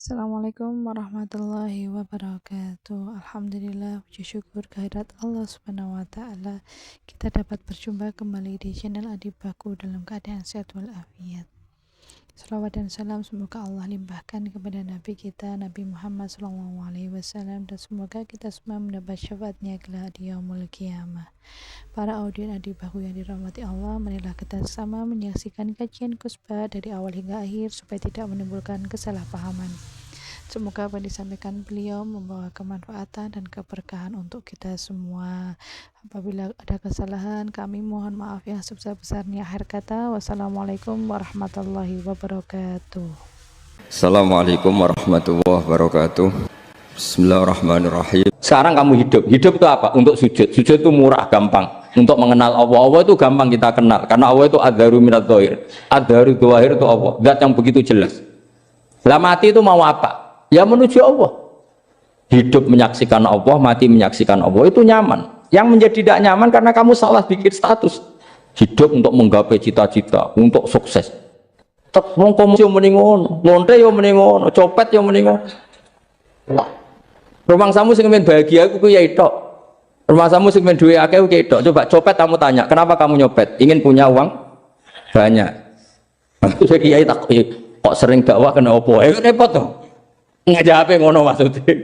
Assalamualaikum warahmatullahi wabarakatuh. Alhamdulillah, puji syukur kehadirat Allah Subhanahu wa taala. Kita dapat berjumpa kembali di channel Adibaku dalam keadaan sehat walafiat. Salawat dan salam semoga Allah limpahkan kepada Nabi kita Nabi Muhammad SAW, dan semoga kita semua mendapat syafaatnya kelak di yaumul qiyamah. Para audien Adibaku yang dirahmati Allah, marilah kita sama menyaksikan kajian khutbah dari awal hingga akhir supaya tidak menimbulkan kesalahpahaman. Semoga apa yang disampaikan beliau membawa kemanfaatan dan keberkahan untuk kita semua. Apabila ada kesalahan, kami mohon maaf yang sebesar-besarnya. Akhir kata, wassalamualaikum warahmatullahi wabarakatuh. Assalamualaikum warahmatullahi wabarakatuh. Bismillahirrahmanirrahim. Sekarang kamu hidup itu apa? Untuk sujud. Sujud itu murah, gampang. Untuk mengenal Allah. Allah itu gampang kita kenal. Karena Allah itu adharu minadh dhahir. Adharu dhahir itu Allah. Zat yang begitu jelas. Lah mati itu mau apa? Ya menuju Allah. Hidup menyaksikan Allah, mati menyaksikan Allah, itu nyaman. Yang menjadi tidak nyaman karena kamu salah bikin status. Hidup untuk menggapai cita-cita, untuk sukses. Wong komunis yo muni ngono, ngonte yo muni ngono, copet yo muni ngono. Rumah samu sing men bahagia aku ya tok. Rumah samu sing men duwe akeh ku tok. Coba copet kamu tanya, kenapa kamu nyopet? Ingin punya uang banyak. Terus kiai tak kok sering dakwah kena opo? Repot to. Ngajape ngono maksudnya.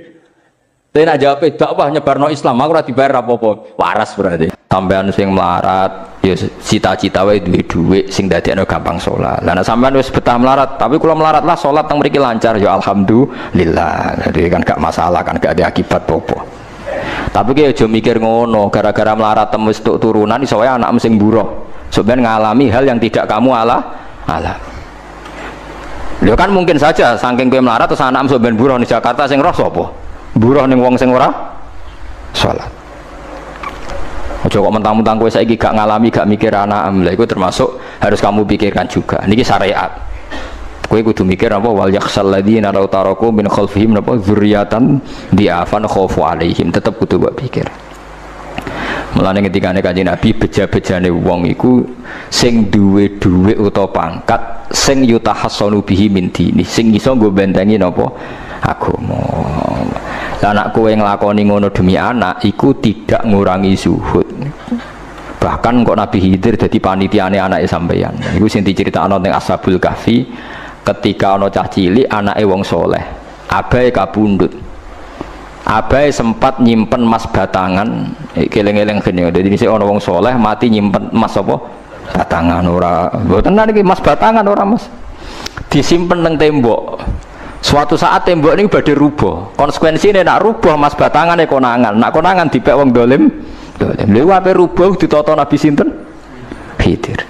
Tapi nak jawab dakwah nyebarno Islam, aku ora dibayar apa-apa. Waras berarti. Sampean sing melarat, ya cita-cita wae duwe dhuwit sing dadekno gampang salat. Lah nek sampean wis betah melarat, tapi kula melarat lah salat teng mriki lancar ya alhamdulillah. Jadi kan gak masalah, kan gak ada akibat apa-apa. Tapi ki aja mikir ngono, gara-gara melarat temu stuk turunan iso wae anakmu sing buruh. Sampeyan ngalami hal yang tidak kamu alami. Lho kan mungkin saja saking kowe melarat terus anakmu sok ben buruh di Jakarta sing roh sapa? Buruh ning wong sing ora salat. Aja kok mentang-mentang kowe saiki gak ngalami, gak mikir anakmu. Lah iku termasuk harus kamu pikirkan juga. Niki syariat. Kowe kudu mikir apa wal yakhsal ladzina law taraku min khalfihim napa dzurriatan diafan khaufu alaihim. Tetep kudu mbok pikir. Mulane ketika Kanjeng Nabi beja-bejane wong iku sing duwe dhuwit utawa pangkat sing yutahassanu bihi min dini, sing iso nggo bentengi napa agama. Lah anak kowe nglakoni ngono demi anak iku tidak ngurangi zuhud. Bahkan kok Nabi Khidir dadi panitiane anake sampeyan. Iku sing diceritakno ning Ashabul Kahfi ketika ana cah cilik anake wong saleh, abahe kabundut. Abai sempat nyimpen emas batangan, keleng-keleng gini. Jadi ini ana wong soleh mati nyimpen emas apa? Batangan ora. Mboten niki emas batangan ora Mas. Disimpen nang tembok. Suatu saat tembok ini badhe rubuh. Konsekuensine nak rubuh emas batangane konangan. Nak konangan dipek wong dolim. Lha ape rubuh ditata Nabi sinten? Khidir.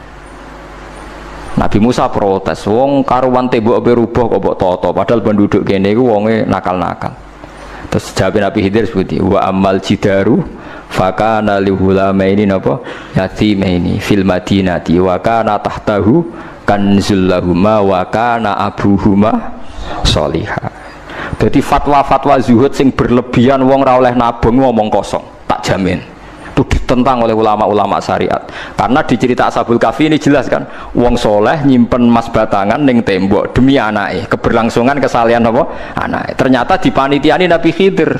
Nabi Musa protes, wong karuan tembok ape rubuh kok mbok tata, padahal penduduk kene iku wonge nakal-nakal. Terus jawab Nabi Khidir seperti wa amal jidaru fakana lihulamaini napa yatimaini fil madinati wa kana tahtahu kanzul lahuma wa kana abuhuma sholihah. Jadi fatwa-fatwa zuhud sing berlebihan wong ra oleh nabung ngomong kosong, tak jamin. Itu ditentang oleh ulama-ulama syariat. Karena di cerita Ashabul Kahfi ini jelas kan, wong soleh nyimpen emas batangan ning tembok demi anake, keberlangsungan kesalihan apa? Anake. Ternyata dipanitiani Nabi Khidir.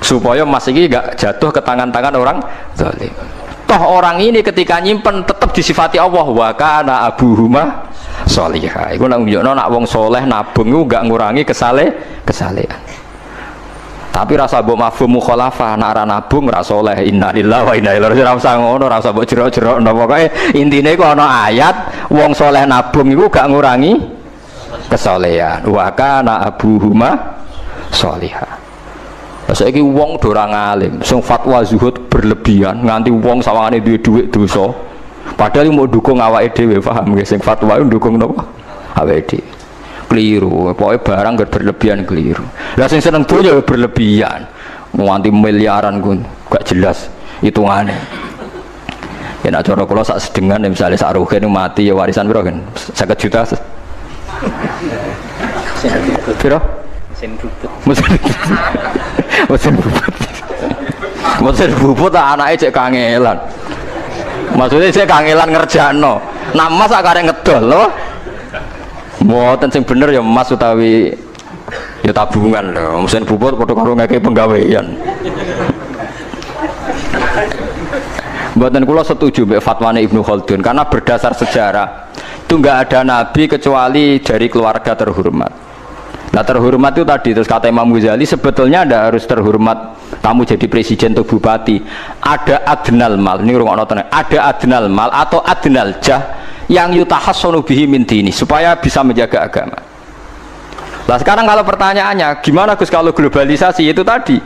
Supaya emas ini enggak jatuh ke tangan-tangan orang zalim. Toh orang ini ketika nyimpen tetap disifati Allah wa kana abuhuma sholihah. Iku nang nunjukno nak wong soleh nabung iku enggak ngurangi kesalehan. Tapi rasa mbok mafhum mukhalafah nek ora nabung ora saleh. Innalillahi wa inna ilaihi raji'un. Ora usah ngono, ora usah mbok jero-jero. Pokoke intine iku ana ayat wong saleh nabung iku gak ngurangi kesalehan. Wa kana abuhuma sholihah. Saiki wong do ora ngalim, sing fatwa zuhud berlebihan nganti wong sawangane duwe dhuwit dosa. Padahal mau dukung awake dhewe, paham nggih? Sing fatwa iku dukung napa? Awake dhewe. Keliru, pokoknya barang gak berlebihan keliru. Lah sing seneng donya berlebihan, nganti miliaran pun gak jelas hitungannya. Ya nak cara kula sak sedengan misalnya sak rugen mati ya warisan piro kan? 50 juta. Piro? Mesin bubut anake cek kangelan. Maksudnya cek kangelan ngerjakno. Nama sak karek ngedol lho. Mboten sing bener ya emas utawi ya tabungan lho. Mesin bubur padha karo ngeke penggawean. Mboten kula setuju mbek fatwane Ibnu Khaldun karena berdasar sejarah itu enggak ada nabi kecuali dari keluarga terhormat. Nah terhormat itu tadi terus kata Imam Ghazali sebetulnya Anda harus terhormat kamu jadi presiden atau bupati. Ada adnal mal, ini rungokno tenan. Ada adnal mal atau adnal jah yang yutahassanu bihi min dini supaya bisa menjaga agama. Nah sekarang kalau pertanyaannya gimana Gus kalau globalisasi itu tadi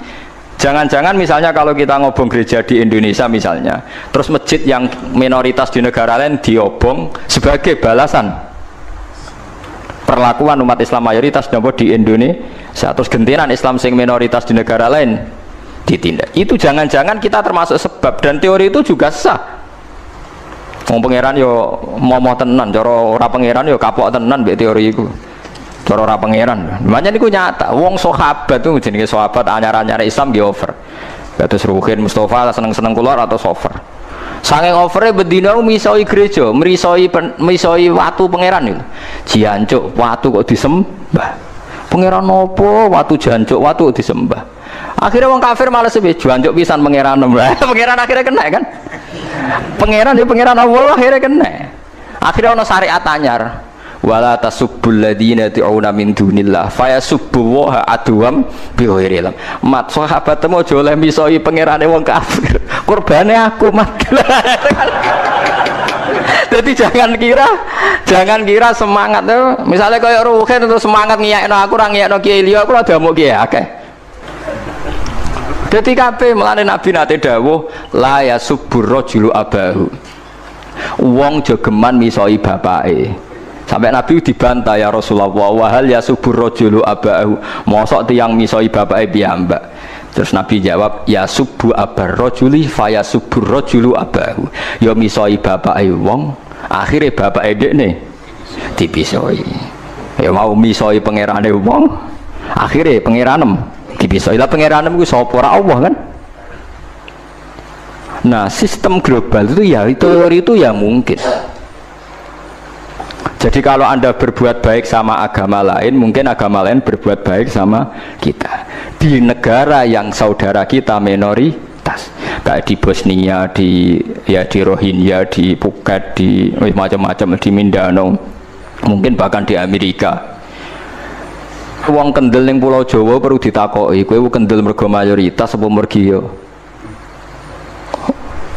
jangan-jangan misalnya kalau kita ngobong gereja di Indonesia misalnya terus masjid yang minoritas di negara lain diobong sebagai balasan perlakuan umat Islam mayoritas di Indonesia terus gentenan Islam sing minoritas di negara lain ditindak. Itu jangan-jangan kita termasuk sebab dan teori itu juga sah. Wong pangeran yo momo tenan, cara ora pangeran yo kapok tenan mbek teori iku. Cara ora pangeran. Makanya niku nyata. Wong sahabat tuh jenenge sahabat anyar-anyar Islam nggih over. Kados Ruhin Mustafa seneng-seneng kula atau over. Saking overe bedina misoi gereja, misoi watu pangeran niku. Jancuk watu kok disembah. Pangeran nopo watu jancuk watu kok disembah. Akhirnya wong kafir malah sebeh jancuk pisan pangeran. Pangeran akhirnya kena kan? Pangeran ya pangeran Allah akhirnya kena. Akhirnya ono syariat anyar. Wala tasubbul ladzina ta'una min dunillah fayasubbu wa adwam bi ghairi ilm. Mat sahabatmu aja oleh misoi pangerane wong kafir. Kurbane aku mat. Jadi jangan kira semangat tuh. Misalnya kayak Ruhin itu semangat ngiyakno aku ora ngiyakno Kiai liya aku ora damuk kiai akeh. Jadi kabeh melane Nabi nate dawuh la yasubbur rajulu abahu. Wong jogeman misoi bapake. Sampai Nabi dibantah ya Rasulullah wa hal yasubbur rajulu abahu. Mosok tiyang misoi bapake piyambak. Terus Nabi jawab ya subbu abar rajuli fayasubbur rajulu abahu. Ya misoi bapake wong, akhire bapake dekne dipisoi. Ya mau misoi pangerane wong, akhire pangeranem dipisoi. Lah pangeranem ku sapa ora Allah kan? Nah, sistem global itu ya teori itu ya mungkin. Jadi kalau Anda berbuat baik sama agama lain, mungkin agama lain berbuat baik sama kita. Di negara yang saudara kita minoritas, kayak di Bosnia, di Rohingya, di Phuket, di macam-macam, di Mindanao, mungkin bahkan di Amerika. Wong kendel ning Pulau Jawa perlu ditakoki, kowe kendel mergo mayoritas apa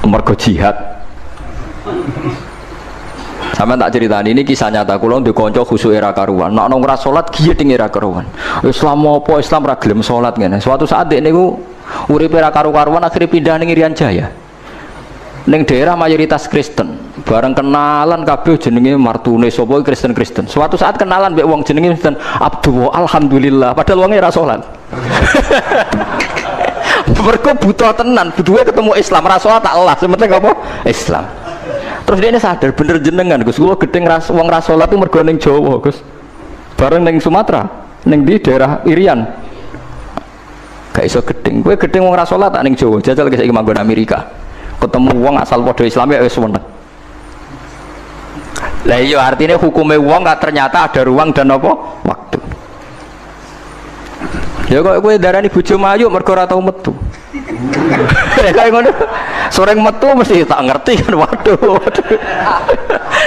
mergo jihad? Sama tak ceritani ini kisah nyata kula ndek kanca khusuk era karuan. Nek nang ora salat giyeding era karuan. Islam apa Islam ra gelem salat ngene. Suatu saat dek niku uripe era karu-karuan akhirnya pindah ning Irian Jaya. Ning daerah mayoritas Kristen. Bareng kenalan kabeh jenenge martune sapa Kristen-Kristen. Suatu saat kenalan mbek wong jenenge Kristen Abdullah alhamdulillah padahal wonge ora salat. Mergo butuh tenan, butuhe ketemu Islam ra salat tak elas, penting apa? Islam. Terus dia ini sadar bener jenengan Gus, gua gedeng wong rasolat itu mergo ning Jawa Gus, bareng ning Sumatera, ning di daerah Irian, gak iso gedeng. Gue gedeng wong rasolat tak ning Jawa, jajal saiki manggon Amerika, ketemu wong asal podo Islam ya wis weneg. Lah iya artinya hukumnya wong gak ternyata ada ruang dan apa waktu. Ya kok gue darani bojo mayu mergo ora tau metu. Kayak ngono. Soreng metu mesti tak ngerti kan waduh.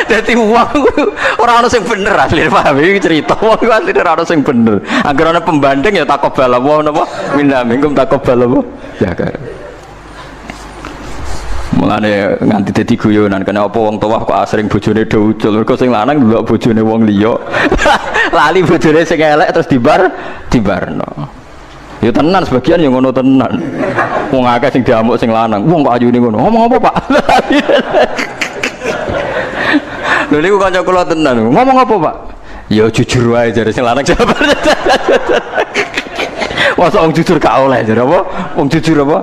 Dadi wong ora ono sing bener asline paham iki cerita wong asline ora ono sing bener. Angger ana pembanding ya takobal apa napa minna minkum takobal apa. Ya kan. Mulane nganti dadi guyonan kena apa wong tuwa kok asring bojone do ucul mergo sing lanang ndelok bojone wong liya. Lali bojone sing elek terus dibarno. Ya tenan sebagian yang ngono tenan. Wong akeh sing diamuk sing lanang. Wong kok ayune ngono. Ngomong apa, Pak? Lha niku kanca kula tenan. Ngomong apa, Pak? Ya jujur wae jare sing lanang jawab. Masa wong jujur gak oleh jare apa? Wong jujur apa?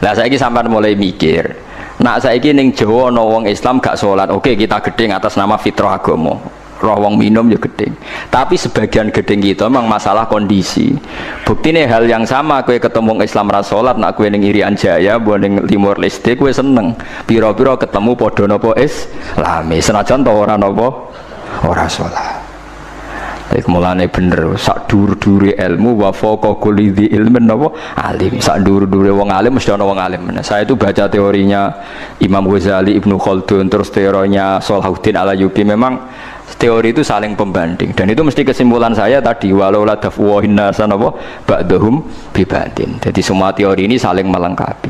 Lah saiki sampean mulai mikir. Nak saiki ning Jawa ana wong Islam gak salat. Oke, kita gedeng atas nama fitrah agama. Roh wong minum ya gedeng. Tapi sebagian gedeng kita memang masalah kondisi. Buktine hal yang sama kowe ketemu Islam ra salat, nak kowe ning Irian Jaya, mbok ning Timor Leste kowe seneng. Pira-pira ketemu padha napa Islame. Senajan to ora napa ora salat. Mulane bener sak dhuwur-dhuwure ilmu wa faqa kulli dzi ilmin napa alim. Sak dhuwur-dhuwure wong alim mesti ana wong alim. Nah, saya itu baca teorinya Imam Ghazali, Ibnu Khaldun, terus teorinya Salahuddin Al-Ayyubi, memang teori itu saling pembanding dan itu mesti kesimpulan saya tadi walau la dafu hinnasan apa ba'dhum bi ba'din. Jadi semua teori ini saling melengkapi.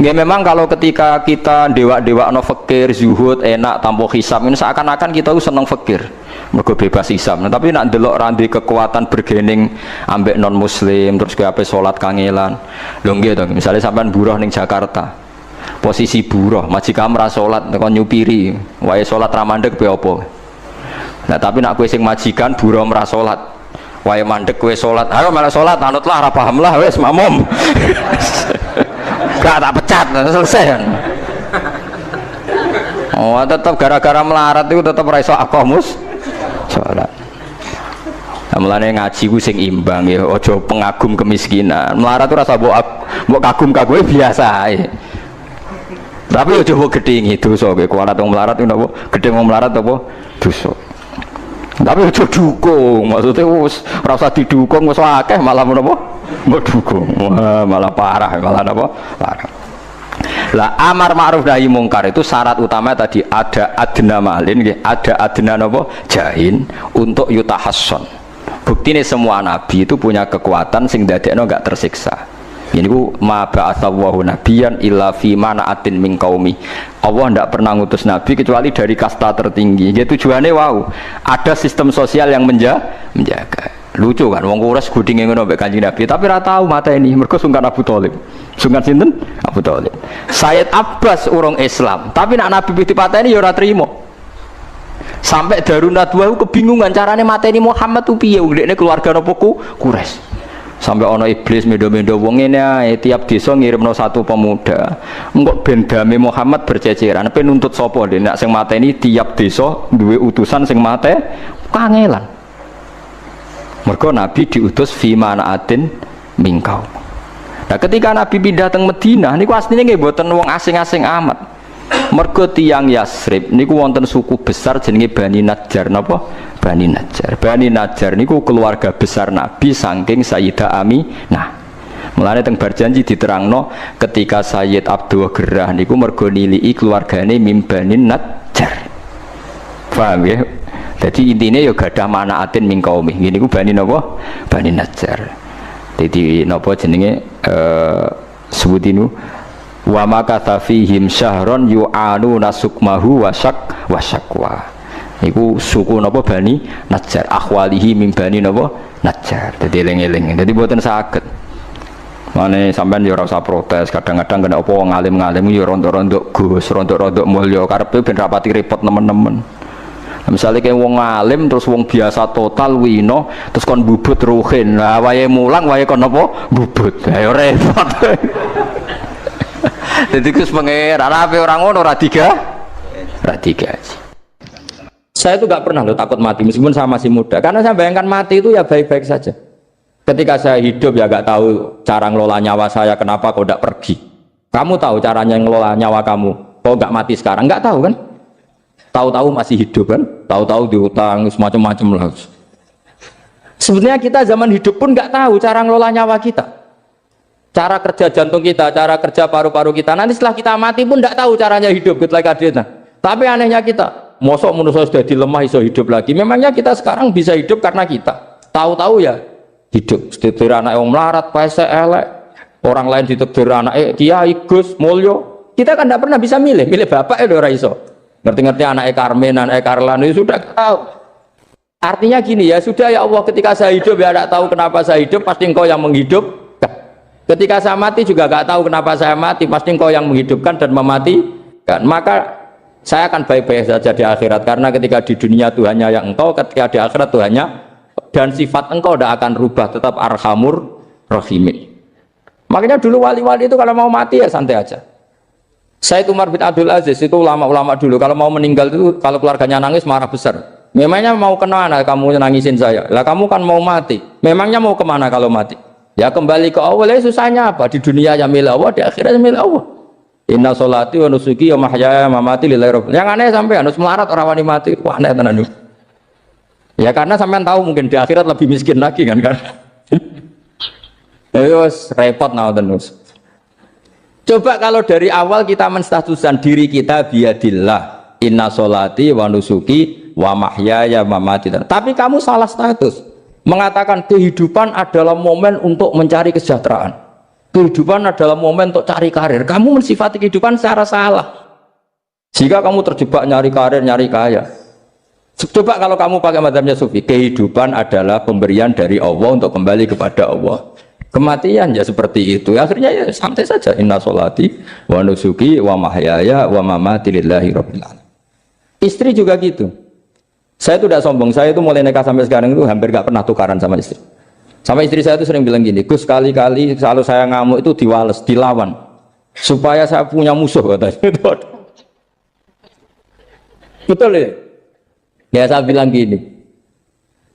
Ya memang kalau ketika kita dewa-dewa no fakir, zuhud, enak, tanpa hisab, ini seakan-akan kita seneng fakir, mergo bebas hisab. Nah, tapi nak delok randi kekuatan bergening ambek non muslim, terus ke apa sholat kangelan. Lho nggih to, misalnya sampean buruh ning Jakarta. Posisi buruh, majikan ra salat tekan nyupiri, wae salat ra mandeg pe apa. Nah, tapi nak kowe sing majikan buruh ora salat, wae mandeg kowe salat. Ayo malah salat, anutlah ra paham lah wis makmum. Gak tak pecat, selesai kan. Oh, tetap gara-gara melarat itu tetap raiso akomus sholat. Nah, mulane ngaji ku sing imbang ya, ojo pengagum kemiskinan. Melarat itu rasa mbok kagum-kagume biasa ae. Tapi ojo mbok gedhingi dosa kowe kualat wong melarat itu napa? Gedhe wong melarat apa? Dosa. Tapi ojo dukung, maksudnya wis ora usah didukung wis akeh malah menapa? Mbok dukung. Wah, malah parah, malah apa? Parah. Lah amar ma'ruf nahi mungkar itu syarat utama tadi ada adna malin, ada adna napa? Jahin untuk yutahasson. Buktine semua nabi itu punya kekuatan sing dadekno enggak tersiksa. Ini ku ma ba'atsallahu nabiyyan illa fi mana'atin min qaumi. Allah tidak pernah ngutus nabi kecuali dari kasta tertinggi. Jadi tujuannya wow, ada sistem sosial yang menjaga. Lucu kan, wong kuras gudinge ngono mbek Kanjeng Nabi, tapi ora tau mateni mergo sungkan Abu Thalib. Sungkan sinten? Abu Thalib. Sayyid Abbas urung Islam, tapi nek Nabi dipateni ya ora trimo. Sampai Darun Nadwa kebingungan carane mateni Muhammad tuh piye wong dekne keluarga napa Quraisy. Sampai ana iblis mendo-mendo wong ngene ae tiap desa ngirimno satu pemuda. Engko ben dame Muhammad berceceran, pe nuntut sapa dene nek sing mateni tiap desa duwe utusan sing mate kangelan. Mergo Nabi diutus fi manaatin mingkau. Nah, ketika Nabi pindah teng Madinah niku asline nggih mboten wong asing-asing amat. Mergo tiyang Yasrib niku wonten suku besar jenenge Bani Najjar napa? Bani Najjar. Bani Najjar niku keluarga besar Nabi saking Sayyidah Aminah. Mulane teng Barjanji diterangno ketika Sayyid Abdul Gerah niku mergo niliki keluargane mim Bani Najjar. Paham ya? Jadi intinya ya gadah manaatin min qaumi. Ngene iku Bani napa? Bani Najjar. Jadi napa jenenge sebutinu wa makatha fihim syahron yu'anu nasukmahu wasakwa. Iku suku napa Bani Najjar, akhwalihi min Bani napa Najjar. Dadi eling-eling. Dadi mboten saged. Mane sampean ya ora usah protes, kadang-kadang kena apa wong alim-alim ya rontok-rontok Gus, rontok-rontok mulya karepe ben rapati repot nemen-nemen. Misalnya kayak wong alim terus wong biasa total wino terus kon bubut ruhin, nah wae mulang wae kon apa bubut, ayo repot. Jadi kus pengeran apa orang ngono radiga. Saya itu nggak pernah loh takut mati meskipun saya masih muda, karena saya bayangkan mati itu ya baik-baik saja. Ketika saya hidup ya nggak tahu cara ngelola nyawa saya, kenapa kau tidak pergi? Kamu tahu caranya ngelola nyawa kamu, kau nggak mati sekarang? Nggak tahu kan? Tahu-tahu masih hidup kan, tahu-tahu diutang semacam-macam lah. Sebenarnya kita zaman hidup pun nggak tahu cara ngelola nyawa kita, cara kerja jantung kita, cara kerja paru-paru kita. Nanti setelah kita mati pun nggak tahu caranya hidup gitu like adina. Tapi anehnya kita, mosok manusia sudah dilemah iso hidup lagi. Memangnya kita sekarang bisa hidup karena kita tahu-tahu ya hidup. Ditekdir anak yang melarat, pese elek, orang lain ditekdir anak kiai Gus Mulyo. Kita kan nggak pernah bisa milih bapak ora iso. Ngerti-ngerti anak Karmen, anak Karlan itu sudah tahu. Artinya gini ya, sudah ya Allah, ketika saya hidup ya tidak tahu kenapa saya hidup, pasti engkau yang menghidupkan. Ketika saya mati juga gak tahu kenapa saya mati, pasti engkau yang menghidupkan dan mematikan. Maka saya akan baik-baik saja di akhirat, karena ketika di dunia Tuhannya yang engkau, ketika di akhirat Tuhannya, dan sifat engkau tidak akan rubah, tetap arhamur rahimin. Makanya dulu wali-wali itu kalau mau mati ya santai aja. Sayyid Umar bin Abdul Aziz itu ulama-ulama dulu kalau mau meninggal itu kalau keluarganya nangis marah besar. Memangnya mau kemana kamu nangisin saya? Lah kamu kan mau mati. Memangnya mau kemana kalau mati? Ya kembali ke Allah. Susahnya apa? Di dunia ya milik Allah, di akhirat ya milik Allah. Inna sholati wa nusuki wa mahyaya wa mamati lillahi rabbil. Yang aneh sampai harus melarat orang wani mati. Wah aneh tenan. Ya karena sampean tahu mungkin di akhirat lebih miskin lagi kan. Terus repot terus. Coba kalau dari awal kita menstatuskan diri kita biadillah, inna sholati wa nusuki wa mahyaya wa mamati. Tapi kamu salah status. Mengatakan kehidupan adalah momen untuk mencari kesejahteraan. Kehidupan adalah momen untuk cari karir. Kamu mensifati kehidupan secara salah. Jika kamu terjebak nyari karir, nyari kaya. Coba kalau kamu pakai mazhabnya Sufi, kehidupan adalah pemberian dari Allah untuk kembali kepada Allah. Kematian ya seperti itu. Akhirnya ya santai saja. Inna sholati wa nusuki wa mahyaya wa mamati lillahi rabbil alamin. Istri juga gitu. Saya itu tidak sombong. Saya itu mulai nikah sampai sekarang itu hampir gak pernah tukaran sama istri. Sama istri saya itu sering bilang gini, Gus kali-kali kalau saya ngamuk itu diwales, dilawan. Supaya saya punya musuh katanya. Betul ya? Ya saya bilang gini.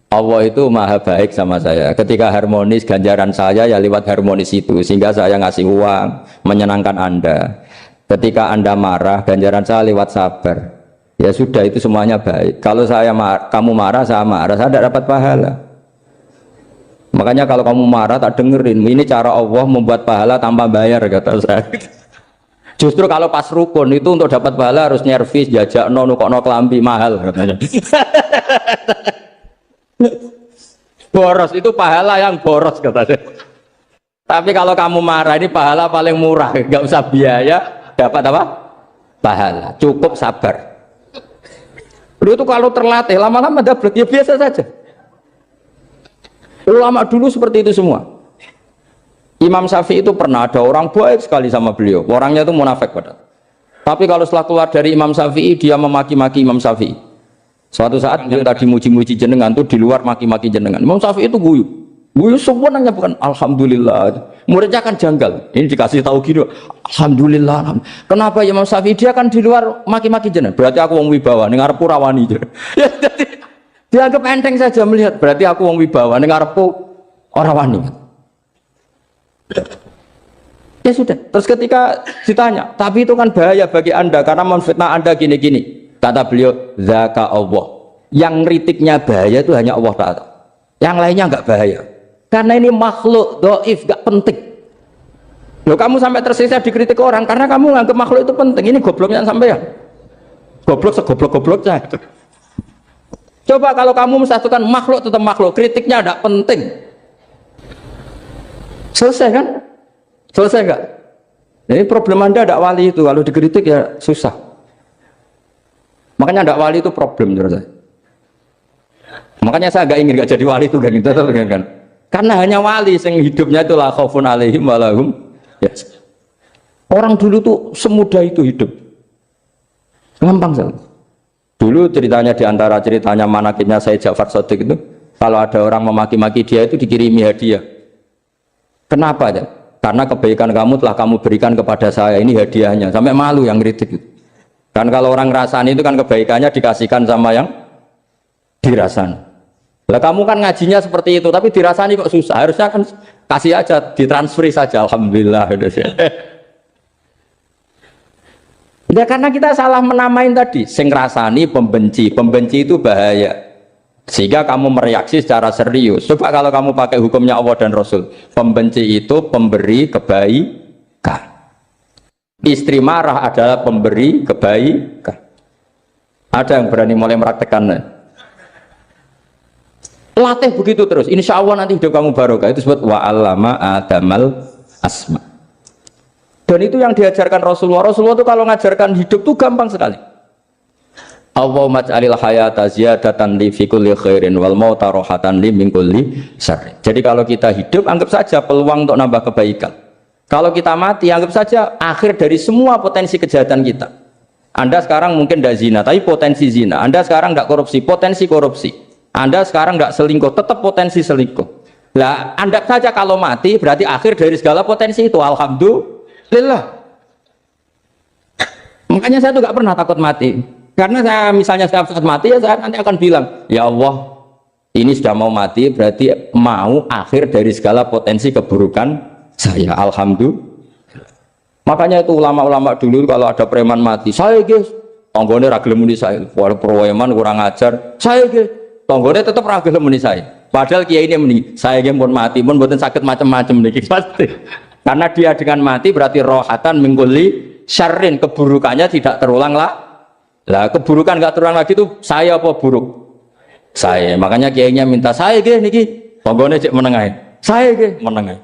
Allah itu maha baik sama saya. Ketika harmonis, ganjaran saya ya lewat harmonis itu. Sehingga saya ngasih uang, menyenangkan Anda. Ketika Anda marah, ganjaran saya lewat sabar. Ya sudah, itu semuanya baik. Kalau kamu marah, saya tidak dapat pahala. Makanya kalau kamu marah, tak dengerin. Ini cara Allah membuat pahala tanpa bayar, kata saya. Justru kalau pas rukun itu untuk dapat pahala harus nyervis, jajak, nukok kelambi, mahal katanya. Boros itu pahala yang boros katanya. Tapi kalau kamu marah ini pahala paling murah, nggak usah biaya, dapat apa? Pahala, cukup sabar. Lu itu kalau terlatih lama-lama dapat ya biasa saja. Ulama dulu seperti itu semua. Imam Syafi'i itu pernah ada orang baik sekali sama beliau, orangnya itu munafik padahal. Tapi kalau setelah keluar dari Imam Syafi'i dia memaki-maki Imam Syafi'i. Suatu saat dia tadi muji-muji jenengan tuh di luar maki-maki jenengan. Imam Syafi'i itu guyu sebenarnya bukan alhamdulillah. Muridnya kan janggal. Ini dikasih tahu gitu, alhamdulillah. Kenapa Imam Syafi'i dia kan di luar maki-maki jenengan? Berarti aku wong wibawa, ning ngarepku rawani. Ya jadi dianggap enteng saja melihat. Berarti aku wong wibawa, ning ngarepku ora wani. Ya sudah. Terus ketika ditanya, tapi itu kan bahaya bagi Anda karena memfitnah Anda gini-gini. Kata beliau, zaka Allah. Yang kritiknya bahaya itu hanya Allah Ta'ala. Yang lainnya enggak bahaya. Karena ini makhluk dhaif, enggak penting. Loh, kamu sampai tersisa dikritik orang karena kamu nganggap makhluk itu penting. Ini gobloknya sampean. Goblok segoblok-gobloknya. Coba kalau kamu mensatukan makhluk tetap makhluk, kritiknya enggak penting. Selesai kan? Selesai enggak? Ini problem Anda enggak wali itu. Kalau dikritik ya susah. Makanya tidak wali itu problem menurut saya. Makanya saya agak ingin gak jadi wali itu kan. Karena hanya wali yang hidupnya itu la khaufun alaihim wa lahum. Ya. Orang dulu tuh semudah itu hidup. Gampang sekali. Dulu ceritanya diantara ceritanya manakibnya Sayyid Ja'far Shadiq itu, kalau ada orang memaki-maki dia itu dikirimi hadiah. Kenapa ya? Karena kebaikan kamu telah kamu berikan kepada saya, ini hadiahnya. Sampai malu yang kritik itu. Kan kalau orang ngerasani itu kan kebaikannya dikasihkan sama yang dirasani. Lah kamu kan ngajinya seperti itu, tapi dirasani kok susah. Harusnya kan kasih aja, ditransferi saja. Alhamdulillah. Ya karena kita salah menamain tadi. Sing ngrasani pembenci, pembenci itu bahaya. Sehingga kamu mereaksi secara serius. Coba kalau kamu pakai hukumnya Allah dan Rasul, pembenci itu pemberi kebaikan. Istri marah adalah pemberi kebaikan. Ada yang berani mulai meraktekannya? Latih begitu terus. Insya Allah nanti hidup kamu barokah. Itu disebut wa'allama adamal asma. Dan itu yang diajarkan Rasulullah. Rasulullah itu kalau mengajarkan hidup itu gampang sekali. Allahumma ja'alil hayata ziyadatan li fi kulli khairin wal mauta rohatan li min kulli syarrin. Jadi kalau kita hidup anggap saja peluang untuk nambah kebaikan. Kalau kita mati, anggap saja akhir dari semua potensi kejahatan kita. Anda sekarang mungkin tidak zina, tapi potensi zina. Anda sekarang tidak korupsi, potensi korupsi. Anda sekarang tidak selingkuh, tetap potensi selingkuh. Lah, anggap saja kalau mati, berarti akhir dari segala potensi itu. Alhamdulillah. Makanya saya tuh nggak pernah takut mati. Karena saya misalnya setiap saat mati, ya saya nanti akan bilang, ya Allah, ini sudah mau mati, berarti mau akhir dari segala potensi keburukan saya. Alhamdulillah. Makanya itu ulama-ulama dulu kalau ada preman mati, saya guys, tanggone ra gelem muni saya, preman kurang ajar, saya guys, Tonggone tetap ra gelem muni saya. Padahal kiai ini muni, saya nggih pun mati, pun mboten saged macam-macam niki pasti. Karena dia dengan mati berarti rohatan mingkuli syarrin, keburukannya tidak terulang lah. Lah keburukan enggak terulang lagi itu saya apa buruk? Saya. Makanya kiainya minta saya nggih niki. Tonggone cek menengae. Saya nggih menengae.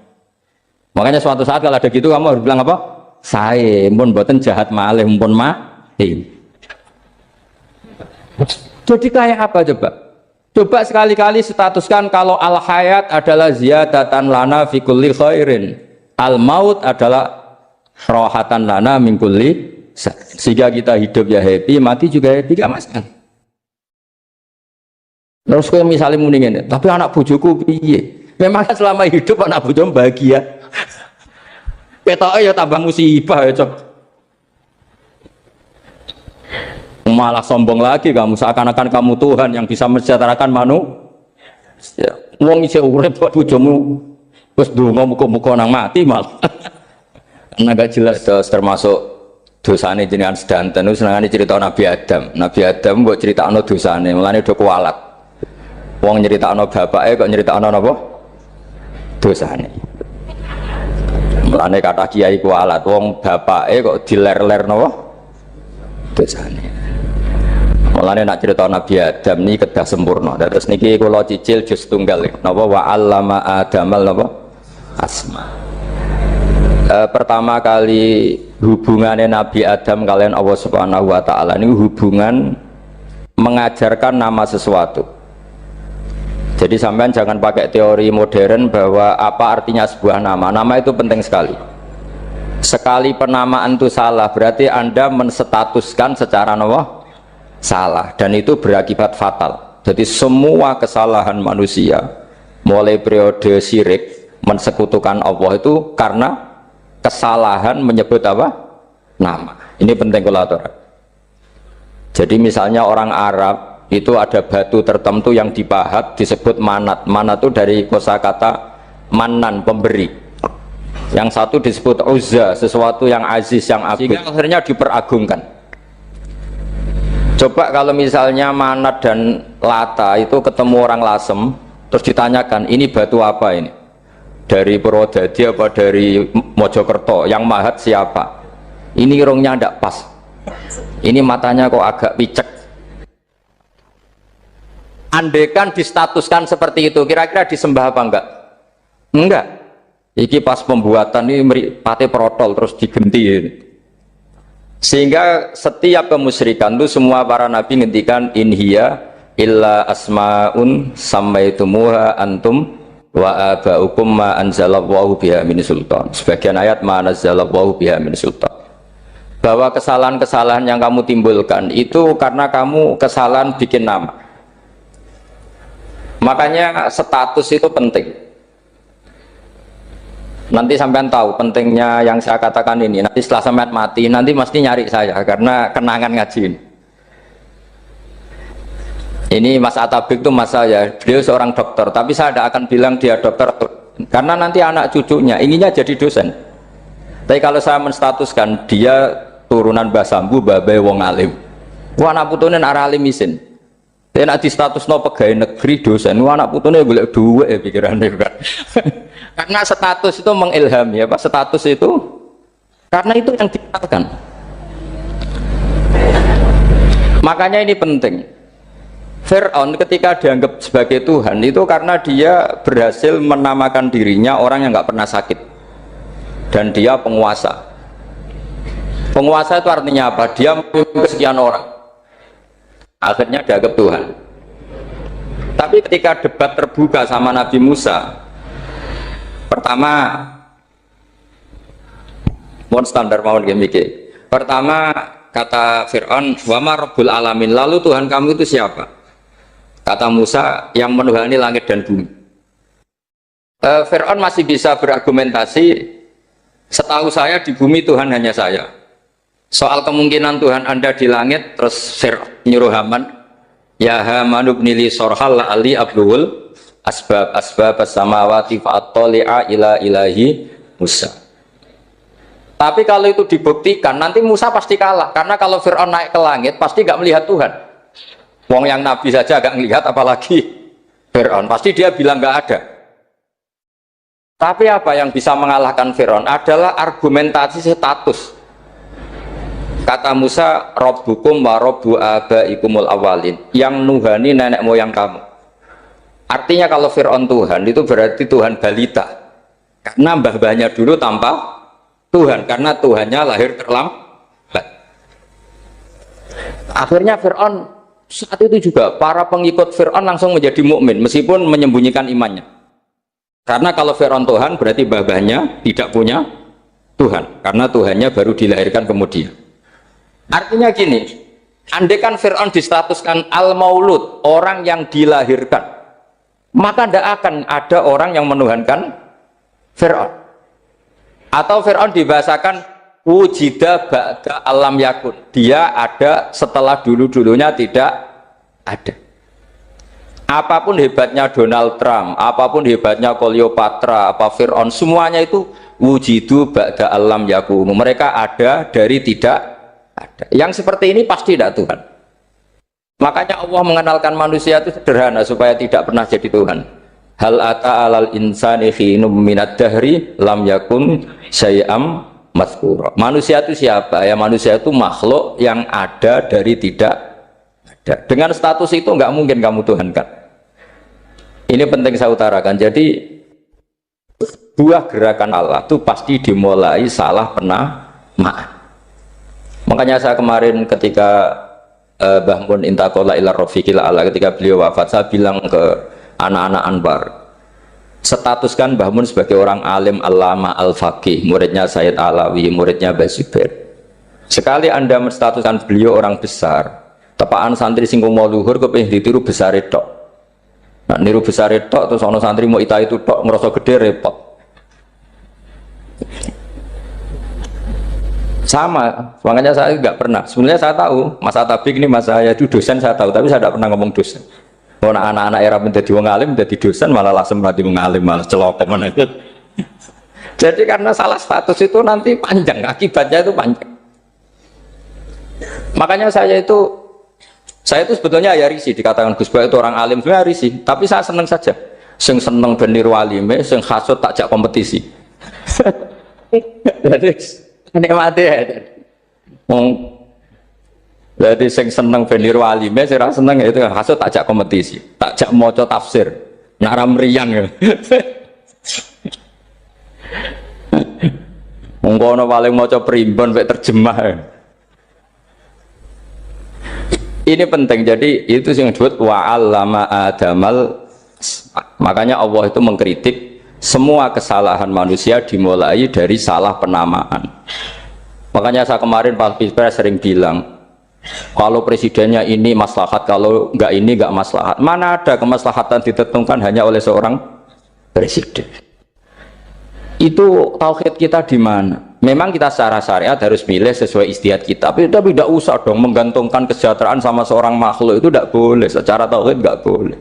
Makanya suatu saat kalau ada gitu kamu harus bilang apa? Saya, pun mboten jahat malih, pun mati. Jadi kayak apa coba? Coba sekali-kali statuskan kalau al-hayat adalah ziyadatan lana fi kulli khairin. Al-maut adalah rohatan lana min kulli, sehingga kita hidup ya happy, mati juga happy, gak masalah. Terus kalau misalnya mendingin, tapi anak bojoku piye? Memang selama hidup anak bojomu bahagia. Petoke ya tambah musibah ya, Cok. Malah sombong lagi kamu, seakan-akan kamu Tuhan yang bisa mensejahterakan manusia. Wong isih urip kok bojomu wis ndonga muga-muga nang mati malah. Agak jelas termasuk dosane jenengan sedanten wis senengane cerita Nabi Adam. Nabi Adam mbok critakno dosane, mulane do kualat. Wong nyeritakno bapake kok nyeritakno napa? Dosane. Mulane kata kiai kualat, wong bapake kok diler-ler napa? Dosane. Mulane nak cerita Nabi Adam ini kedah sempurna. Terus niki kula cicil juz tunggal napa wa 'allama Adamal napa asma. Pertama kali hubungannya Nabi Adam kalian Allah Subhanahu wa taala ini hubungan mengajarkan nama sesuatu. Jadi sampean jangan pakai teori modern bahwa apa artinya sebuah nama. Nama itu penting sekali. Sekali penamaan itu salah berarti Anda menstatuskan secara napa? Salah, dan itu berakibat fatal. Jadi semua kesalahan manusia mulai periode syirik mensekutukan Allah itu karena kesalahan menyebut apa? Nama. Ini penting kolaborator. Jadi misalnya orang Arab itu ada batu tertentu yang dipahat disebut manat. Manat itu dari kosakata manan, pemberi. Yang satu disebut uzza, sesuatu yang aziz, yang agung. Sehingga akhirnya diperagungkan. Coba kalau misalnya Manat dan Lata itu ketemu orang Lasem, terus ditanyakan, ini batu apa ini? Dari Purwodadi apa dari Mojokerto? Yang mahat siapa? Ini irungnya tidak pas. Ini matanya kok agak picek. Andekan distatuskan seperti itu, kira-kira disembah apa enggak? Enggak. Iki pas pembuatan ini pate protol terus digenti ini. Sehingga setiap kemusyrikan itu semua para nabi ngendikan inhiya illa asmaun sammaitumuha antum wa abaukum ma anzalallahu biha min sultan. Sebagian ayat ma anzalallahu biha min sultan. Bahwa kesalahan-kesalahan yang kamu timbulkan itu karena kamu kesalahan bikin nama. Makanya status itu penting. Nanti sampean tahu pentingnya yang saya katakan ini. Nanti setelah sampean mati, nanti mesti nyari saya karena kenangan ngaji ini. Ini Mas Atabik itu mas saya, beliau seorang dokter, tapi saya tidak akan bilang dia dokter karena nanti anak cucunya inginnya jadi dosen. Tapi kalau saya menstatuskan dia turunan Mbah Sambu, babai wong alim. Wah anak putune arah alim isin. Tapi nak di status no pegawai negeri dosen, wah anak putune golek duit ya pikirannya kan. Karena status itu mengilhami apa? Status itu karena itu yang dikenalkan. Makanya ini penting. Fir'aun ketika dianggap sebagai Tuhan itu karena dia berhasil menamakan dirinya orang yang nggak pernah sakit dan dia penguasa. Penguasa itu artinya apa? Dia memimpin sekian orang. Akhirnya dianggap Tuhan. Tapi ketika debat terbuka sama Nabi Musa, pertama mohon standar mohon gimmick. Pertama kata Fir'aun, wa ma rabbul alamin, lalu Tuhan kamu itu siapa? Kata Musa, yang menuhani langit dan bumi. Fir'aun masih bisa berargumentasi, setahu saya di bumi Tuhan hanya saya. Soal kemungkinan Tuhan Anda di langit, terus Fir'aun nyuruh Haman, ya Haman ibnili sorhal la'ali abluhul asbab as-samawati fa'attali'a ila ilahi Musa. Tapi kalau itu dibuktikan nanti Musa pasti kalah, karena kalau Fir'aun naik ke langit pasti nggak melihat Tuhan. Wong yang Nabi saja agak ngelihat apalagi Fir'aun. Pasti dia bilang nggak ada. Tapi apa yang bisa mengalahkan Fir'aun adalah argumentasi status. Kata Musa, Rabbukum wa Rabbu abaikumul awalin. Yang nuhani nenek moyang kamu. Artinya kalau Fir'aun Tuhan, itu berarti Tuhan balita. Karena mbah-mbahnya dulu tanpa Tuhan. Karena Tuhannya lahir terlambat. Akhirnya Fir'aun saat itu juga para pengikut Fir'aun langsung menjadi mukmin meskipun menyembunyikan imannya. Karena kalau Fir'aun Tuhan berarti babahnya tidak punya Tuhan karena Tuhannya baru dilahirkan kemudian. Artinya gini, andaikan Fir'aun distatuskan al-maulud, orang yang dilahirkan, maka tidak akan ada orang yang menuhankan Fir'aun. Atau Fir'aun dibahasakan wujida ba'da alam yakun, dia ada setelah dulu-dulunya tidak ada. Apapun hebatnya Donald Trump, apapun hebatnya Cleopatra, apa Fir'aun, semuanya itu wujidu ba'da alam yakun, mereka ada dari tidak ada. Yang seperti ini pasti tidak Tuhan. Makanya Allah mengenalkan manusia itu sederhana supaya tidak pernah jadi Tuhan. Hal ata alal insani khinum minad dahri lam yakun syai'am mazkura. Manusia itu siapa? Ya manusia itu makhluk yang ada dari tidak ada. Dengan status itu nggak mungkin kamu tuhankan. Ini penting saya utarakan. Jadi buah gerakan Allah itu pasti dimulai salah penamaan. Makanya saya kemarin ketika Mbah Mun intaqala ila rafiqil ala, ketika beliau wafat, saya bilang ke anak-anak Anwar, statuskan Mbah Mun sebagai orang alim alama al-faqih, muridnya Sayyid Alawi, muridnya Mbah Zubair. Sekali Anda menstatuskan beliau orang besar, tepaan santri sing mau luhur kepengin ditiru besar tok. Nah, niru besar tok terus ana santri mau ita itu tok ngerasa gede repot. Sama, makanya saya nggak pernah. Sebenarnya saya tahu, Mas Atabik ini mas saya itu dosen saya tahu, tapi saya tidak pernah ngomong dosen. Anak-anak era menjadi wong alim, menjadi dosen malah langsung menjadi wong alim, malah celaka mana itu. Jadi karena salah status itu nanti panjang, akibatnya itu panjang. Makanya saya itu sebetulnya ya risih dikatakan Gus Bak itu orang alim, sebenarnya risih. Tapi saya seneng saja. Sing seneng benir walime, sing hasut takjak kompetisi. Jadi nikmati ya. Jadi sing seneng benir walime, sing seneng itu hasut takjak kompetisi, takjak maca tafsir, naram riang ya. Mongko paling maca primbon mek terjemah. Ini penting, jadi itu yang disebut wa'allama adamal. Makanya Allah itu mengkritik semua kesalahan manusia dimulai dari salah penamaan. Makanya saya kemarin Pak Pilpres sering bilang, kalau presidennya ini maslahat, kalau enggak ini enggak maslahat. Mana ada kemaslahatan ditentukan hanya oleh seorang presiden? Itu tauhid kita di mana? Memang kita secara syariat harus milih sesuai istihad kita, tapi tidak usah dong menggantungkan kesejahteraan sama seorang makhluk, itu tidak boleh. Secara tauhid enggak boleh.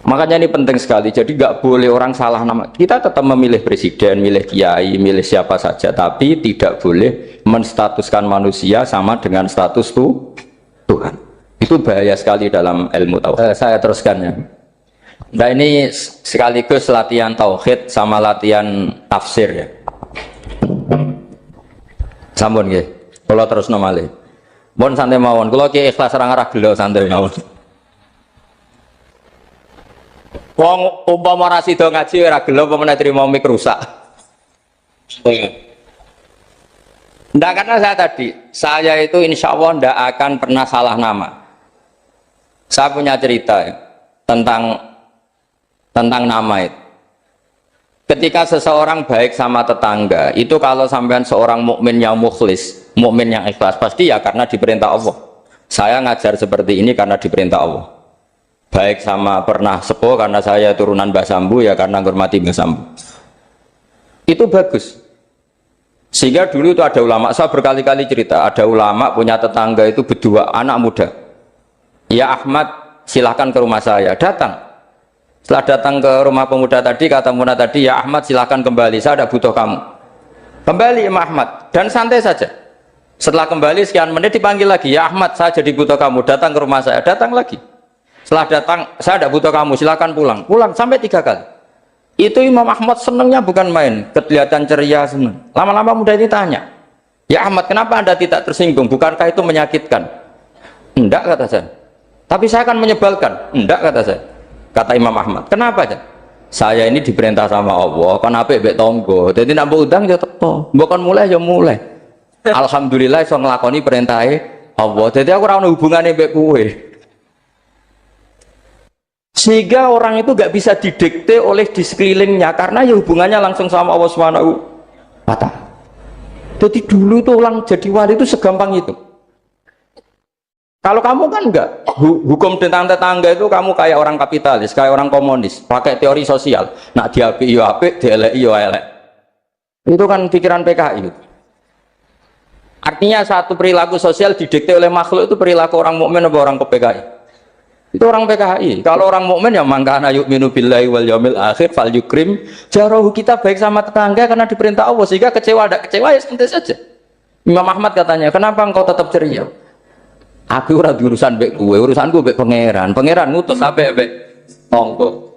Makanya ini penting sekali. Jadi nggak boleh orang salah nama. Kita tetap memilih presiden, milih kiai, milih siapa saja, tapi tidak boleh menstatuskan manusia sama dengan status Tuhan. Itu bahaya sekali dalam ilmu tauhid. Saya teruskan ya. Nah ini sekaligus latihan tauhid sama latihan tafsir ya. Sampun nggih. Kula terusno malih. Mun santai mawon. Kula ki ikhlas ora ngarah gelo santai mawon. Wong umpama ora sida ngaji ora gelo apa meneh trimo mik rusak. Ndak, karena saya itu insya Allah ndak akan pernah salah nama. Saya punya cerita ya, tentang nama itu. Ketika seseorang baik sama tetangga, itu kalau sampean seorang mukmin yang mukhlis, mukmin yang ikhlas, pasti ya karena diperintah Allah. Saya ngajar seperti ini karena diperintah Allah. Baik sama pernah sepuh karena saya turunan Mbah Sambu, ya karena menghormati Mbah Sambu. Itu bagus. Sehingga dulu itu ada ulama, saya berkali-kali cerita, ada ulama punya tetangga itu berdua anak muda. Ya Ahmad, silahkan ke rumah saya. Datang. Setelah datang ke rumah pemuda tadi, kata pemuda tadi, ya Ahmad silahkan kembali, saya tidak butuh kamu. Kembali Imam Ahmad, dan santai saja. Setelah kembali sekian menit dipanggil lagi, ya Ahmad, saya jadi butuh kamu, datang ke rumah saya. Datang lagi. Setelah datang, saya tidak butuh kamu, silakan pulang. Pulang sampai 3 kali. Itu Imam Ahmad senangnya bukan main, kelihatan ceria, senang. Lama-lama muda ini tanya, ya Ahmad, kenapa Anda tidak tersinggung? Bukankah itu menyakitkan? Enggak, kata saya. Tapi saya akan menyebalkan. Enggak, kata saya. Kata Imam Ahmad. Kenapa aja? Saya ini diperintah sama Allah, kan apik mbek tangga. Dadi nek mbok undang ya teko. Mbok kon mulai ya mulai. Alhamdulillah iso nglakoni perintahe Allah. Jadi aku ora ono hubungane mbek kowe. Sehingga orang itu gak bisa didikte oleh di sekelilingnya karena ya hubungannya langsung sama Allah Subhanahu wa Ta'ala. Jadi dulu tuh orang jadi wali itu segampang itu. Kalau kamu kan enggak, hukum tentang tetangga itu kamu kayak orang kapitalis, kayak orang komunis, pakai teori sosial. Nak diapik yo apik, dielek yo elek. Itu kan pikiran PKI. Artinya satu perilaku sosial didikte oleh makhluk itu perilaku orang mukmin atau orang PKI? Itu orang PKI. Kalau orang mukmin ya mangkana yu'minu billahi wal yaumil akhir fal yukrim jarahu, kita baik sama tetangga karena diperintah Allah, sehingga kecewa ada kecewa ya santai saja. Imam Ahmad katanya, kenapa engkau tetap ceria? Aku ora urusan mbek kowe, urusanku mbek pangeran. Pangeran ngutus sampai mbek tonggo.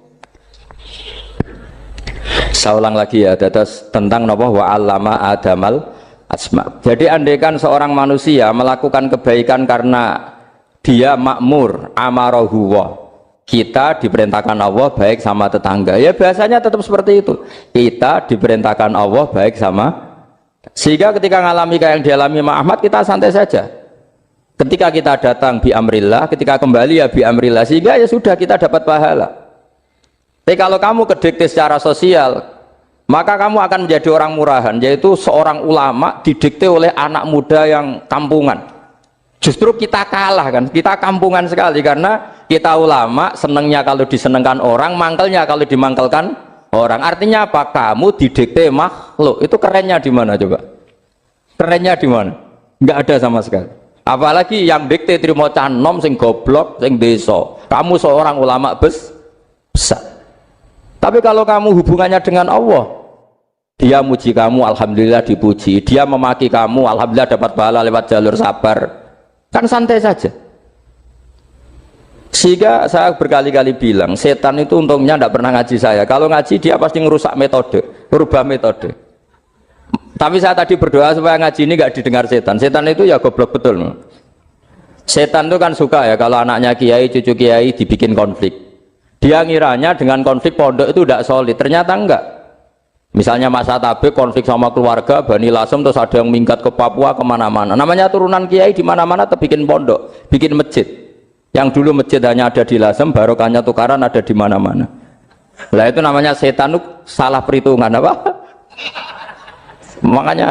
Saya ulang lagi ya, dados tentang napa wa 'allama adamal asma. Jadi andaikan seorang manusia melakukan kebaikan karena dia makmur, amarahu wa, kita diperintahkan Allah baik sama tetangga. Ya biasanya tetap seperti itu. Kita diperintahkan Allah baik sama, sehingga ketika ngalami kayak yang dialami Ahmad, kita santai saja. Ketika kita datang bi amrillah, ketika kembali ya bi amrillah, sehingga ya sudah kita dapat pahala. Tapi kalau kamu kedikte secara sosial, maka kamu akan menjadi orang murahan, yaitu seorang ulama didikte oleh anak muda yang kampungan. Justru kita kalah kan, kita kampungan sekali karena kita ulama senengnya kalau disenengkan orang, mangkelnya kalau dimangkelkan orang. Artinya apa? Kamu didikte makhluk. Itu kerennya di mana coba? Kerennya di mana? Nggak ada sama sekali. Apalagi yang dikte trimo canom sing goblok sing desa. Kamu seorang ulama besar. Tapi kalau kamu hubungannya dengan Allah, dia muji kamu, alhamdulillah dipuji. Dia memaki kamu, alhamdulillah dapat pahala lewat jalur sabar. Kan santai saja. Sehingga saya berkali-kali bilang, setan itu untungnya tidak pernah ngaji saya. Kalau ngaji dia pasti ngerusak metode, merubah metode. Tapi saya tadi berdoa supaya ngaji ini nggak didengar setan. Setan itu ya goblok betul. Setan itu kan suka ya kalau anaknya kiai, cucu kiai dibikin konflik. Dia ngiranya dengan konflik pondok itu tidak solid. Ternyata enggak. Misalnya masa tabik konflik sama keluarga, Bani Lasem, terus ada yang minggat ke Papua kemana-mana. Namanya turunan kiai di mana-mana terbikin pondok, bikin masjid. Yang dulu masjid hanya ada di Lasem, barokahnya tukaran ada di mana-mana. Lah itu namanya setan itu salah perhitungan apa? Makanya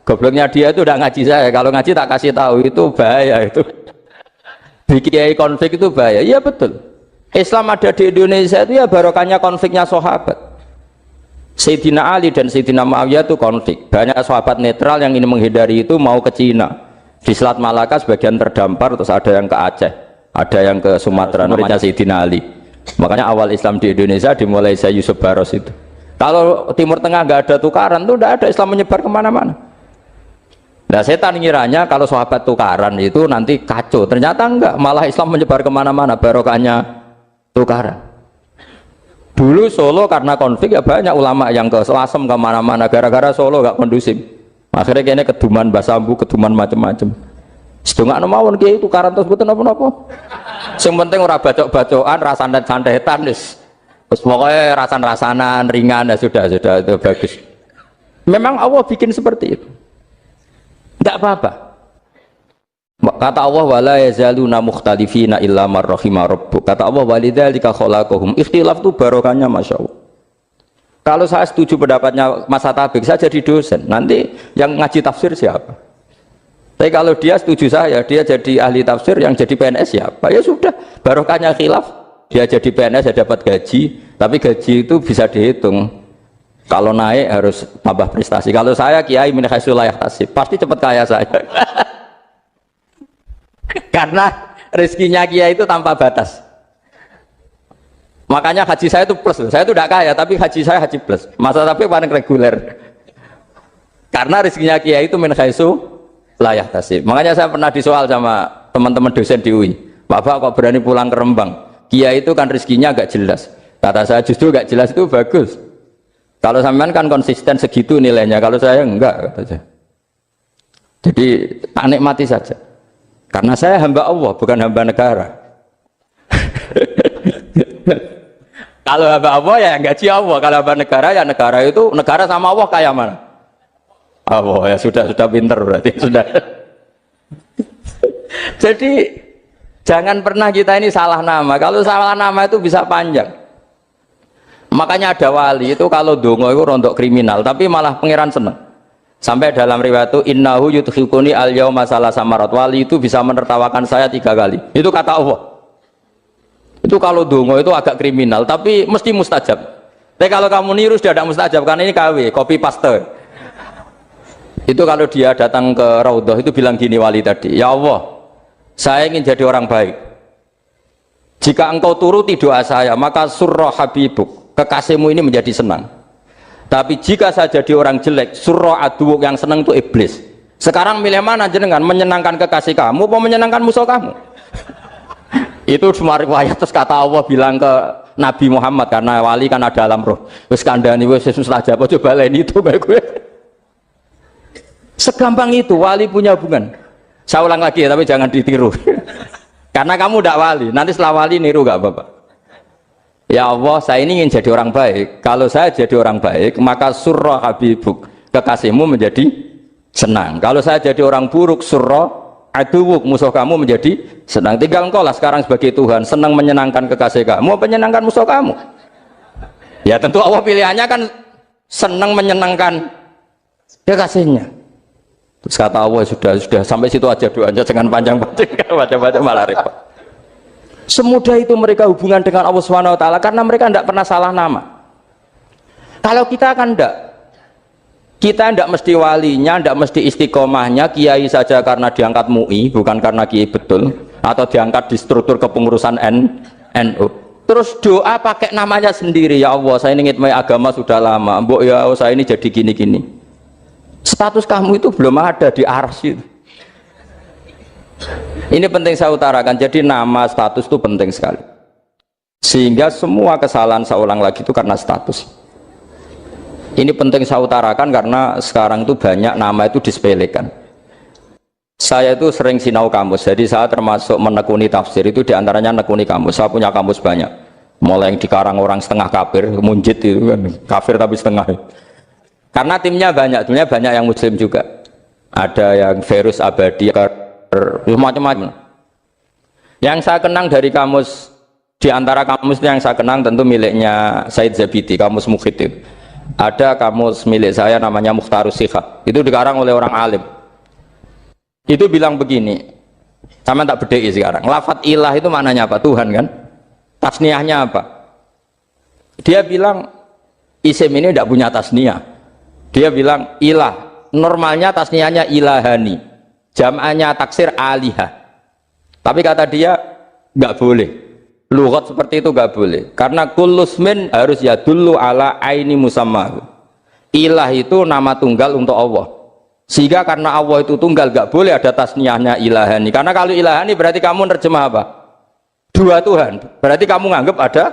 gobloknya dia itu udah ngaji saya. Kalau ngaji tak kasih tahu itu bahaya itu. Bikin konflik itu bahaya. Iya betul. Islam ada di Indonesia itu ya barokahnya konfliknya sahabat. Sayyidina Ali dan Sayyidina Muawiyah itu konflik. Banyak sahabat netral yang ingin menghindari itu mau ke Cina. Di Selat Malaka sebagian terdampar, terus ada yang ke Aceh, ada yang ke Sumatera. Namanya Sayyidina Ali. Makanya awal Islam di Indonesia dimulai Syekh Yusuf Baros itu. Kalau Timur Tengah nggak ada tukaran tuh nggak ada, Islam menyebar kemana-mana. Nah setan ngiranya kalau sahabat tukaran itu nanti kacau. Ternyata enggak, malah Islam menyebar kemana-mana, barokahnya tukaran. Dulu Solo karena konflik ya banyak ulama yang ke Selasem kemana-mana gara-gara Solo nggak kondusif. Akhirnya kayaknya keduman basambu, keduman macam-macam. Sedungak mawon kiai tukaran terus betul apa-apa. Yang penting ora bacok-bacokan, rasan-santetan wis. Terus pokoknya rasan-rasanan ringan ya sudah itu bagus. Memang Allah bikin seperti itu. Tidak apa-apa. Kata Allah wala yazaluna mukhtalifina illa man rahima rabbuk. Kata Allah walidzalika khalaqahum. Ikhtilaf itu barokahnya Masya Allah. Kalau saya setuju pendapatnya Mas Atabik, saya jadi dosen. Nanti yang ngaji tafsir siapa? Tapi kalau dia setuju saya, dia jadi ahli tafsir, yang jadi PNS siapa? Ya sudah, barokahnya khilaf. Dia jadi PNS ya dapat gaji, tapi gaji itu bisa dihitung. Kalau naik harus tambah prestasi. Kalau saya kiai min haitsu la yahtasib, pasti cepat kaya saya. Karena rezekinya kiai itu tanpa batas. Makanya haji saya itu plus. Saya itu tidak kaya, tapi haji saya haji plus. Masa tapi paling reguler. Karena rezekinya kiai itu min haitsu layah tasib. Makanya saya pernah disoal sama teman-teman dosen di UI, Bapak kok berani pulang ke Rembang? Kiai itu kan rezekinya agak jelas. Kata saya justru agak jelas itu bagus. Kalau sampean kan konsisten segitu nilainya, kalau saya enggak, kata saya. Jadi tak nikmati saja. Karena saya hamba Allah, bukan hamba negara. Kalau hamba Allah ya gaji Allah, kalau hamba negara ya negara itu, negara sama Allah kayak mana? Allah ya sudah pinter berarti sudah. Jadi jangan pernah kita ini salah nama. Kalau salah nama itu bisa panjang. Makanya ada wali itu kalau dongo itu rontok kriminal, tapi malah pangeran seneng. Sampai dalam riwayat itu innahu yudkhikuni al yauma salasa marat, wali itu bisa menertawakan saya 3 kali. Itu kata Allah. Itu kalau dongo itu agak kriminal, tapi mesti mustajab. Tapi kalau kamu niru sudah tidak mustajab, karena ini KW, copy paste. Itu kalau dia datang ke Raudhah itu bilang gini wali tadi, ya Allah, saya ingin jadi orang baik. Jika engkau turuti doa saya, maka surra habibuk, kekasihmu ini menjadi senang. Tapi jika saya jadi orang jelek, surra aduwuk, yang senang itu iblis. Sekarang milih mana jenengan, menyenangkan kekasih kamu atau menyenangkan musuh kamu? Itu cuma riwayat. Terus kata Allah bilang ke Nabi Muhammad, karena wali kan ada alam roh, wis kandhani wis mustajab, coba lain itu baik gue. Segampang itu wali punya hubungan. Saya ulang lagi ya, tapi jangan ditiru. Karena kamu tidak wali, nanti setelah wali niru gak apa-apa. Ya Allah, saya ini ingin jadi orang baik. Kalau saya jadi orang baik, maka surra habibuk, kekasihmu menjadi senang. Kalau saya jadi orang buruk, surra aduwuk, musuh kamu menjadi senang. Tinggal engkau lah sekarang sebagai Tuhan, senang menyenangkan kekasih kamu, menyenangkan musuh kamu. Ya tentu Allah pilihannya kan senang menyenangkan kekasihnya. Terus kata Allah, sudah sampai situ aja doanya, jangan panjang-panjang, baca-baca malah repot. Semudah itu mereka hubungan dengan Allah SWT karena mereka tidak pernah salah nama. Kalau kita kan tidak, kita tidak mesti walinya, tidak mesti istiqomahnya, kiai saja karena diangkat MUI, bukan karena kiai betul, atau diangkat di struktur kepengurusan NU. Terus doa pakai namanya sendiri, ya Allah saya ini ngitmai agama sudah lama, mbok ya Allah saya ini jadi gini-gini. Status kamu itu belum ada di arsy. Ini penting saya utarakan, jadi nama status itu penting sekali. Sehingga semua kesalahan saya ulang lagi itu karena status. Ini penting saya utarakan karena sekarang itu banyak nama itu disepelekan. Saya itu sering sinau kamus, jadi saya termasuk menekuni tafsir itu diantaranya menekuni kamus. Saya punya kamus banyak, mulai yang dikarang orang setengah kafir, munjid itu kan, kafir tapi setengah. Karena timnya banyak yang muslim juga. Ada yang virus abadi, macam-macam. Yang saya kenang dari kamus, di antara kamus yang saya kenang tentu miliknya Said Zabidi, kamus Mukhid. Ada kamus milik saya namanya Mukhtarus Sikha, itu dikarang oleh orang alim. Itu bilang begini, sama tak bedai sekarang, lafadz ilah itu maknanya apa? Tuhan kan? Tasniahnya apa? Dia bilang isim ini tidak punya tasniah. Dia bilang ilah, normalnya tasniahnya ilahani, jam'annya taksir alihah. Tapi kata dia nggak boleh, lughat seperti itu nggak boleh, karena kullusmin harus yadullu ala aini musammahu. Ilah itu nama tunggal untuk Allah, sehingga karena Allah itu tunggal nggak boleh ada tasniahnya ilahani. Karena kalau ilahani berarti kamu nerjemah apa? Dua Tuhan, berarti kamu nganggap ada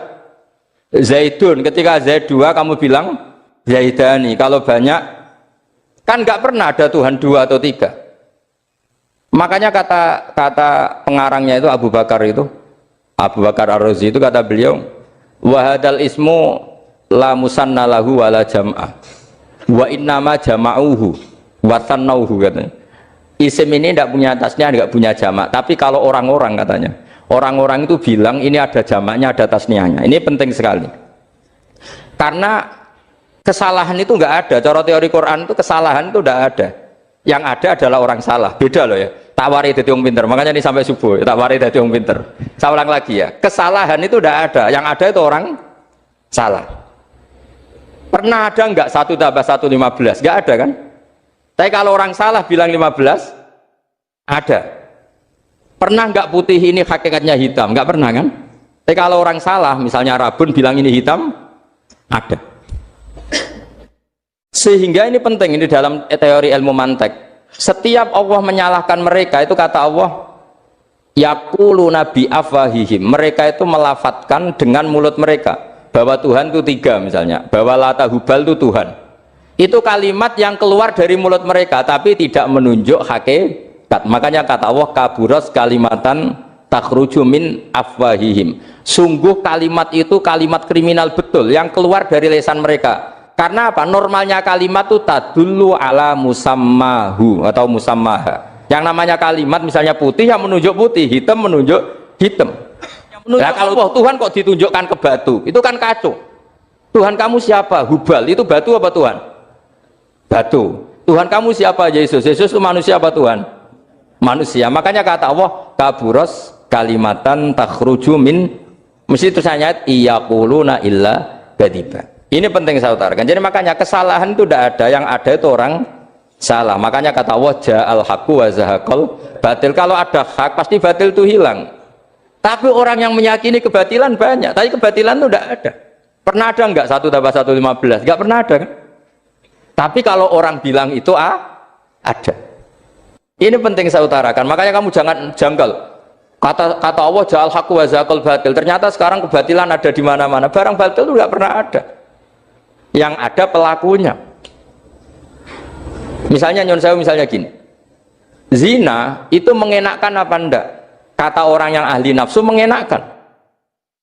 Zaidun, ketika Zaid dua kamu bilang Zaidani. Kalau banyak kan nggak pernah ada Tuhan dua atau tiga. Makanya kata pengarangnya itu Abu Bakar Ar-Razi itu kata beliau, wahadal ismu la musanna lahu wala jam'ah wa innama jama'uhu wa tannauhu katanya. Isim ini tidak punya tasnya, tidak punya jamak. Tapi kalau orang-orang katanya, orang-orang itu bilang ini ada jamaknya, ada tasniahnya. Ini penting sekali. Karena kesalahan itu nggak ada. Cara teori Quran itu kesalahan itu nggak ada. Yang ada adalah orang salah. Beda loh ya. Tak wari dadi wong pinter. Makanya ini sampai subuh. Tak wari dadi wong pinter. Saya ulang lagi ya. Kesalahan itu nggak ada. Yang ada itu orang salah. Pernah ada nggak 1 tambah 1 15? Nggak ada kan? Tapi kalau orang salah bilang 15, ada. Pernah nggak putih ini hakikatnya hitam? Nggak pernah kan? Tapi kalau orang salah, misalnya Rabun bilang ini hitam, ada. Sehingga ini penting, ini dalam teori ilmu mantek. Setiap Allah menyalahkan mereka itu kata Allah yaquluna bi afwahihim, mereka itu melafatkan dengan mulut mereka bahwa Tuhan itu tiga, misalnya bahwa Lata Hubal itu Tuhan. Itu kalimat yang keluar dari mulut mereka tapi tidak menunjuk hakikat. Makanya kata Allah kaburos kalimatan takhruju min afwahihim, sungguh kalimat itu kalimat kriminal betul yang keluar dari lisan mereka. Karena apa? Normalnya kalimat itu tadullu ala musammahu atau musammaha. Yang namanya kalimat misalnya putih yang menunjuk putih, hitam menunjuk hitam. Nah kalau Tuhan kok ditunjukkan ke batu, itu kan kacau. Tuhan kamu siapa? Hubal, itu batu apa Tuhan? Batu. Tuhan kamu siapa? Yesus. Yesus itu manusia apa Tuhan? Manusia. Makanya kata Allah kaburos kalimatan takhruju min, mesti tersanyat iyaquluna illa kadiba. Ini penting saya utarakan. Jadi makanya kesalahan itu tidak ada, yang ada itu orang salah. Makanya kata Allah ja'al haqqu wa zahaqal batil. Kalau ada hak pasti batil itu hilang. Tapi orang yang meyakini kebatilan banyak, tapi kebatilan itu tidak ada. Pernah ada enggak 1+1=15? Enggak pernah ada kan? Tapi kalau orang bilang itu ada. Ini penting saya utarakan. Makanya kamu jangan janggal. Kata Allah ja'al haqqu wa zahaqal batil. Ternyata sekarang kebatilan ada di mana-mana. Barang batil itu enggak pernah ada. Yang ada pelakunya. Misalnya nyon sewu, misalnya gini, zina itu mengenakkan apa enggak? Kata orang yang ahli nafsu mengenakkan,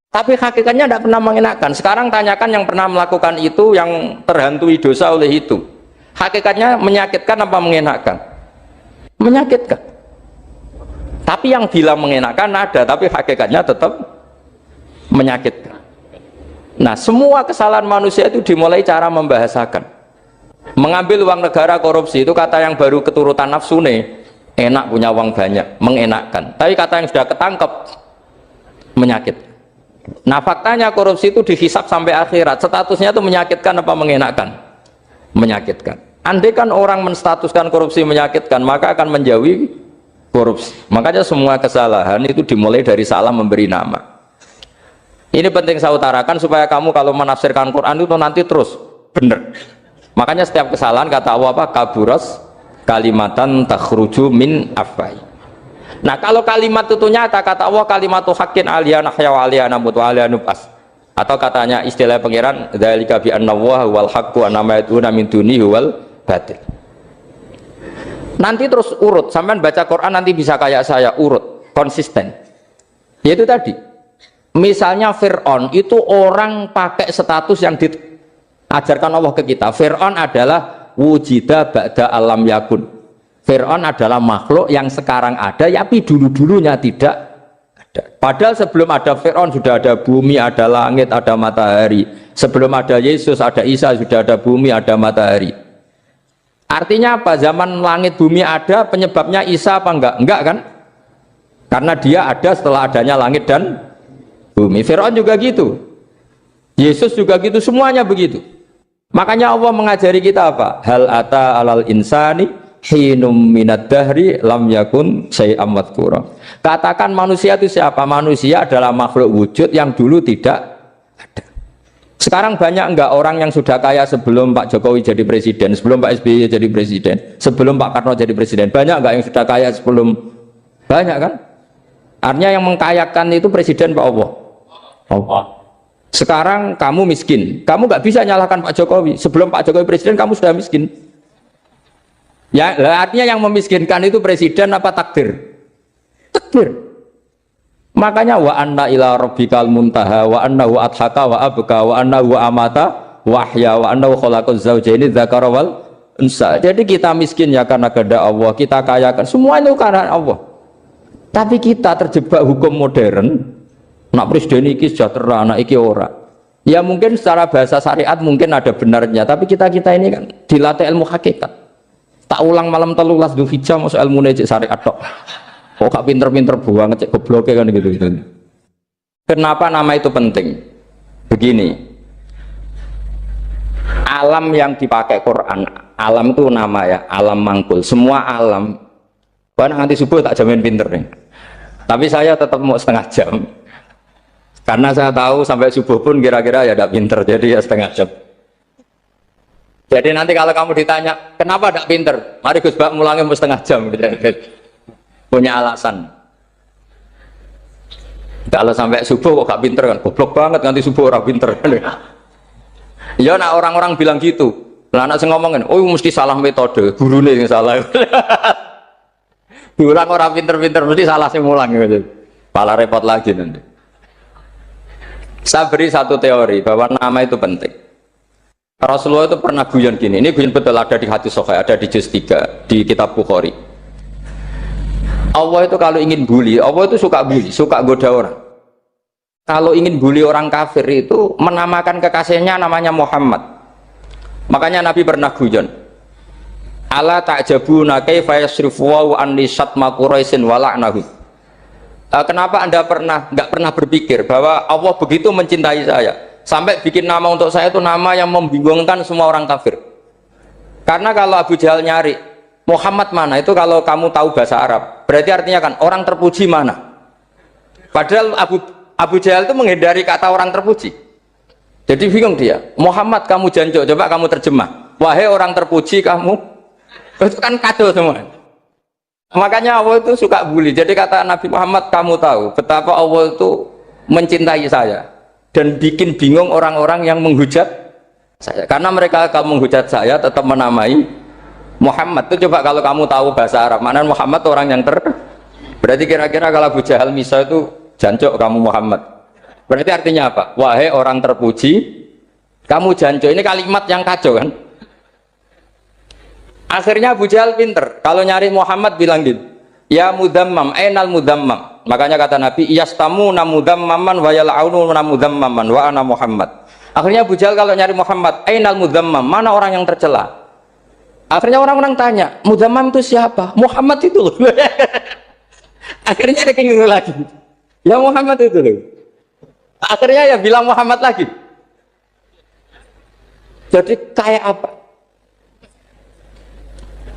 tapi hakikatnya tidak pernah mengenakkan. Sekarang tanyakan yang pernah melakukan itu, yang terhantui dosa oleh itu, hakikatnya menyakitkan apa mengenakkan? Menyakitkan. Tapi yang bilang mengenakkan ada, tapi hakikatnya tetap menyakitkan. Nah, semua kesalahan manusia itu dimulai cara membahasakan. Mengambil uang negara, korupsi, itu kata yang baru keturutan nafsu nih, enak punya uang banyak, mengenakkan. Tapi kata yang sudah ketangkep, menyakitkan. Nah, faktanya korupsi itu dihisap sampai akhirat, statusnya itu menyakitkan apa mengenakkan? Menyakitkan. Andai kan orang menstatuskan korupsi menyakitkan, maka akan menjauhi korupsi. Makanya semua kesalahan itu dimulai dari salah memberi nama. Ini penting saya utarakan supaya kamu kalau menafsirkan Quran itu nanti terus benar. Makanya setiap kesalahan kata Allah apa? Kaburos kalimatan takhruju min afwai. Nah kalau kalimat itu nyata, kata Allah kalimatu haqqin aliyana hya wa aliyana mut wa aliyana nubas. Atau katanya istilah pengiran dzalika bi anna wa wal haqqu wa nama yaduna min dunihi wal batil. Nanti terus urut, sampean baca Quran nanti bisa kayak saya, urut, konsisten. Yaitu tadi. Misalnya Fir'aun itu orang pakai status yang diajarkan Allah ke kita. Fir'aun adalah wujida ba'da alam yakun. Fir'aun adalah makhluk yang sekarang ada, tapi dulu-dulunya tidak ada. Padahal sebelum ada Fir'aun sudah ada bumi, ada langit, ada matahari. Sebelum ada Yesus, ada Isa, sudah ada bumi, ada matahari. Artinya apa? Zaman langit bumi ada, penyebabnya Isa apa enggak? Enggak kan? Karena dia ada setelah adanya langit dan bumi. Fir'aun juga gitu, Yesus juga gitu, semuanya begitu. Makanya Allah mengajari kita apa? Hal ata alal insani hinum minad dahri lam yakun syai'am madhkura. Katakan manusia itu siapa? Manusia adalah makhluk wujud yang dulu tidak ada. Sekarang banyak enggak orang yang sudah kaya sebelum Pak Jokowi jadi presiden, sebelum Pak SBY jadi presiden, sebelum Pak Karno jadi presiden? Banyak enggak yang sudah kaya sebelum? Banyak kan? Artinya yang mengkayakan itu presiden Pak Allah. Allah. Sekarang kamu miskin, kamu nggak bisa nyalahkan Pak Jokowi. Sebelum Pak Jokowi presiden kamu sudah miskin. Ya, artinya yang memiskinkan itu presiden apa takdir? Takdir. Makanya wa anna ila rabbikal muntaha wa annahu adhaka wa abka wa annahu amata wa ahya wa annahu khalaqaz zawjaini dzakara wal unsa. Jadi kita miskin ya karena kehendak Allah, kita kaya kan semua itu karena Allah. Tapi kita terjebak hukum modern. Nak presiden iki sejahtera, anak iki ora. Ya mungkin secara bahasa syariat mungkin ada benarnya, tapi kita ini kan dilatih ilmu hakikat. Tak ulang malam 13 Dzulhijjah masuk ilmu cek syariat tok. Kok gak pinter-pinter banget cek gobloke kan gitu. Kenapa nama itu penting? Begini. Alam yang dipakai Quran, alam itu nama ya, alam mangkul. Semua alam. Wah nanti subuh tak jamin pinter nih. Tapi saya tetap mau setengah jam. Karena saya tahu sampai subuh pun kira-kira ya tidak pinter, jadi ya setengah jam. Jadi nanti kalau kamu ditanya, kenapa tidak pinter? Mari Gus Bak mulangnya mau setengah jam. Punya alasan. Kalau sampai subuh kok gak pinter kan? Goblok banget nanti subuh orang pinter. Ya nak orang-orang bilang gitu. Lah anak sing ngomongin, oh mesti salah metode, gurune yang salah. Diulang orang pinter-pinter mesti salah sing mulang gitu. Malah repot lagi nanti. Saya beri satu teori bahwa nama itu penting. Rasulullah itu pernah guyon gini, ini guyon betul ada di hadis sahih, ada di juz 3 di kitab Bukhari. Allah itu kalau ingin bully, Allah itu suka bully, suka goda orang. Kalau ingin bully orang kafir itu menamakan kekasihnya namanya Muhammad. Makanya Nabi pernah guyon. Ala ta'jabuna kaifa yasrifu wa an lisatma quraisin wa la'nahu. Kenapa Anda nggak pernah berpikir bahwa Allah begitu mencintai saya sampai bikin nama untuk saya itu nama yang membingungkan semua orang kafir. Karena kalau Abu Jahal nyari Muhammad mana itu, kalau kamu tahu bahasa Arab berarti artinya kan orang terpuji mana. Padahal Abu Jahal itu menghindari kata orang terpuji. Jadi bingung dia, Muhammad kamu jancuk, coba kamu terjemah, wahai orang terpuji kamu, itu kan kado semua. Makanya Allah itu suka bully. Jadi kata Nabi Muhammad, kamu tahu betapa Allah itu mencintai saya dan bikin bingung orang-orang yang menghujat saya, karena mereka kalau menghujat saya tetap menamai Muhammad. Itu coba kalau kamu tahu bahasa Arab, mana Muhammad orang yang berarti kira-kira kalau Abu Jahal misal itu jancuk kamu Muhammad, berarti artinya apa? Wahai orang terpuji kamu jancuk. Ini kalimat yang kacau kan. Akhirnya Abu Jahal pinter, kalau nyari Muhammad bilang gitu, ya mudammam, ainal mudammam. Makanya kata Nabi, yastamuna mudammaman wa yal'aununa mudammaman wa ana Muhammad. Akhirnya Abu Jahal kalau nyari Muhammad, ainal mudammam, mana orang yang tercela. Akhirnya orang-orang tanya, mudammam itu siapa? Muhammad itu loh. Akhirnya dia keinget lagi, ya Muhammad itu loh. Akhirnya ya bilang Muhammad lagi. Jadi kayak apa?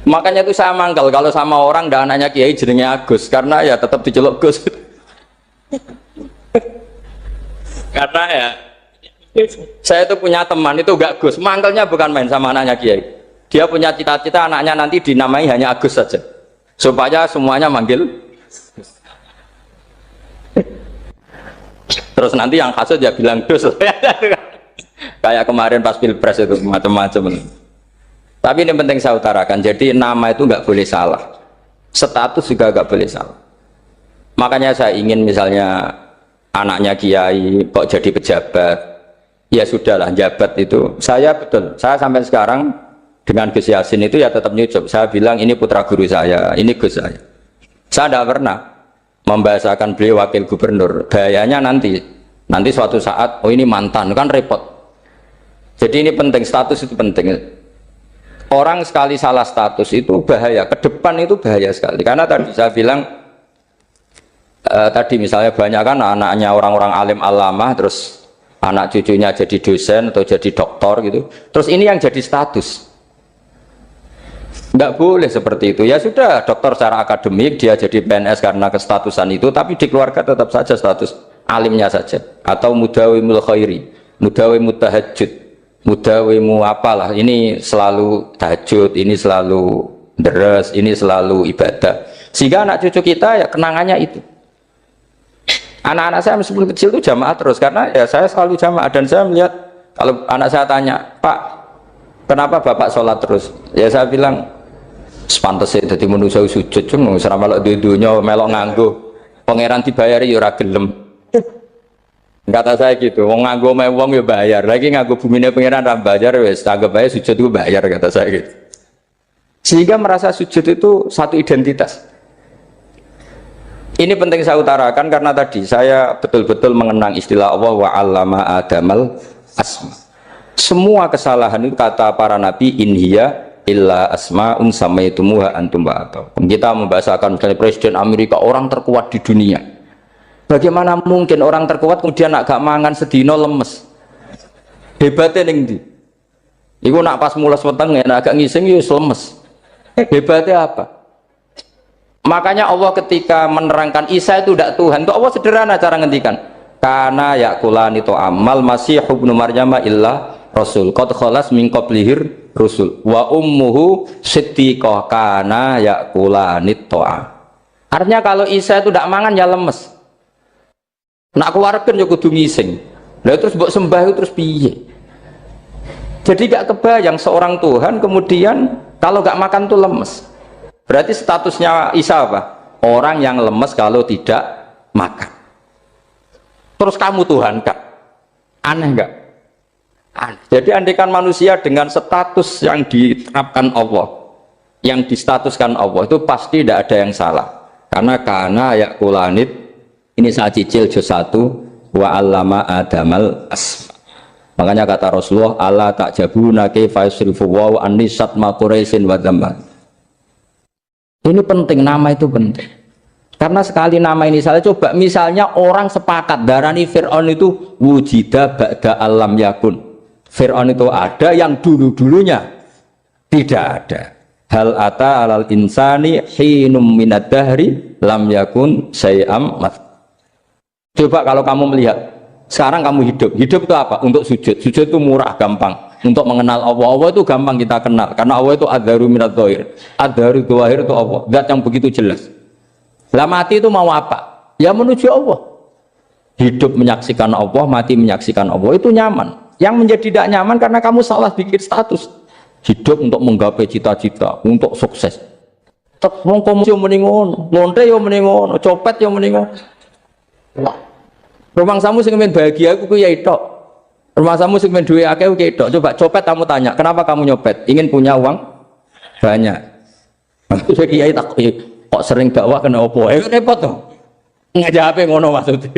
Makanya itu saya mangkal kalau sama orang dan anaknya Kiai jenenge Agus, karena ya tetap diceluk Gus. Karena ya saya itu punya teman itu gak Gus, mangkalnya bukan main sama anaknya Kiai. Dia punya cita-cita anaknya nanti dinamai hanya Agus saja, supaya semuanya manggil. Terus nanti yang hasut ya bilang Dus. Kayak kemarin pas Pilpres itu macam-macam. Tapi ini penting saya utarakan, jadi nama itu nggak boleh salah, status juga nggak boleh salah. Makanya saya ingin misalnya anaknya Kiai kok jadi pejabat, ya sudahlah, jabat itu. Saya betul, saya sampai sekarang dengan Gus Yasin itu ya tetap nyucup. Saya bilang ini putra guru saya, ini Gus saya. Saya tidak pernah membahasakan beliau wakil gubernur. Bahayanya nanti suatu saat, oh ini mantan, kan repot. Jadi ini penting, status itu penting. Orang sekali salah status itu bahaya, ke depan itu bahaya sekali. Karena tadi saya bilang, tadi misalnya banyak kan anaknya orang-orang alim alamah, terus anak cucunya jadi dosen atau jadi doktor gitu. Terus ini yang jadi status. Nggak boleh seperti itu. Ya sudah, dokter secara akademik, dia jadi PNS karena kestatusan itu, tapi di keluarga tetap saja status alimnya saja. Atau mudawimul khairi, mudawimul tahajud, mudawimu apalah, ini selalu tahajud, ini selalu deres, ini selalu ibadah, sehingga anak cucu kita ya kenangannya itu. Anak-anak saya meskipun kecil itu jamaah terus, karena ya saya selalu jamaah. Dan saya melihat kalau anak saya tanya, Pak kenapa bapak sholat terus, ya saya bilang sepantasnya jadi manusia sujud, cuma selama melok dudunya melok nganggo pangeran dibayari ya ora gelem. Kata saya gitu, wong nganggo wong ya bayar, lagi nganggo bumine pangeran ra bayar wis anggap aja sujud itu bayar, kata saya gitu. Sehingga merasa sujud itu satu identitas. Ini penting saya utarakan karena tadi saya betul-betul mengenang istilah Allah wa 'allama adamal asma. Semua kesalahan itu kata para nabi in hiya illa asma'un samaitumuha antum ba'atau. Kita membahasakan misalnya presiden Amerika orang terkuat di dunia. Bagaimana mungkin orang terkuat kemudian agak mangan sedino lemes? Hebatnya ning ndi? Iku nak pas mulas weteng agak ngising ya lemes. Hebatnya apa? Makanya Allah ketika menerangkan Isa itu tidak Tuhan, itu Allah sederhana cara ngendikan. Karena yakulani to amal masih ibnu Maryam illa rasul qad khalas min qablihir rusul. Wa ummuhu siddiqah kana yakulanit to'a. Artinya kalau Isa itu tidak mangan ya lemes. Nak keluarkan ya kudu ngising. Lah terus mbok sembah itu terus piye? Jadi gak kebayang seorang Tuhan kemudian kalau gak makan tuh lemes. Berarti statusnya Isa apa? Orang yang lemes kalau tidak makan. Terus kamu Tuhan kak? Aneh gak? Aneh. Jadi andikan manusia dengan status yang diterapkan Allah, yang distatuskan Allah, itu pasti tidak ada yang salah. Karena yakulanit, ini saya cicil juz 1, wa allama adamal asma. Makanya kata Rasulullah, Allah tak jabuna kaifa yusrifu wa anisat ma quraisin wa dzamma. Ini penting, nama itu penting. Karena sekali nama ini salah, coba misalnya orang sepakat darani Fir'aun itu wujida ba'da alam yakun. Fir'aun itu ada yang dulu-dulunya tidak ada. Hal ata alal insani hinum minad dahri lam yakun syai'am mat. Coba kalau kamu melihat sekarang kamu hidup itu apa? Untuk sujud itu murah, gampang. Untuk mengenal Allah itu gampang kita kenal karena Allah itu adzaru minadz dzahir. Adzaru dzahir itu Allah, zat yang begitu jelas. Lah mati itu mau apa? Ya menuju Allah. Hidup menyaksikan Allah, mati menyaksikan Allah, itu nyaman. Yang menjadi tidak nyaman karena kamu salah bikin status. Hidup untuk menggapai cita-cita, untuk sukses. Tek wong komo yo muni ngono, lonte yo muni ngono, copet yo muni ngono. Rumangsamu sing men bahagia aku ku ya tok. Rumangsamu sing men duwe akeh ku ya tok. Coba copet kamu tanya, kenapa kamu nyopet? Ingin punya uang banyak. Aku saya kiai tak kok sering dakwah kena opo? Repot to. Ngajape ngono maksudnya.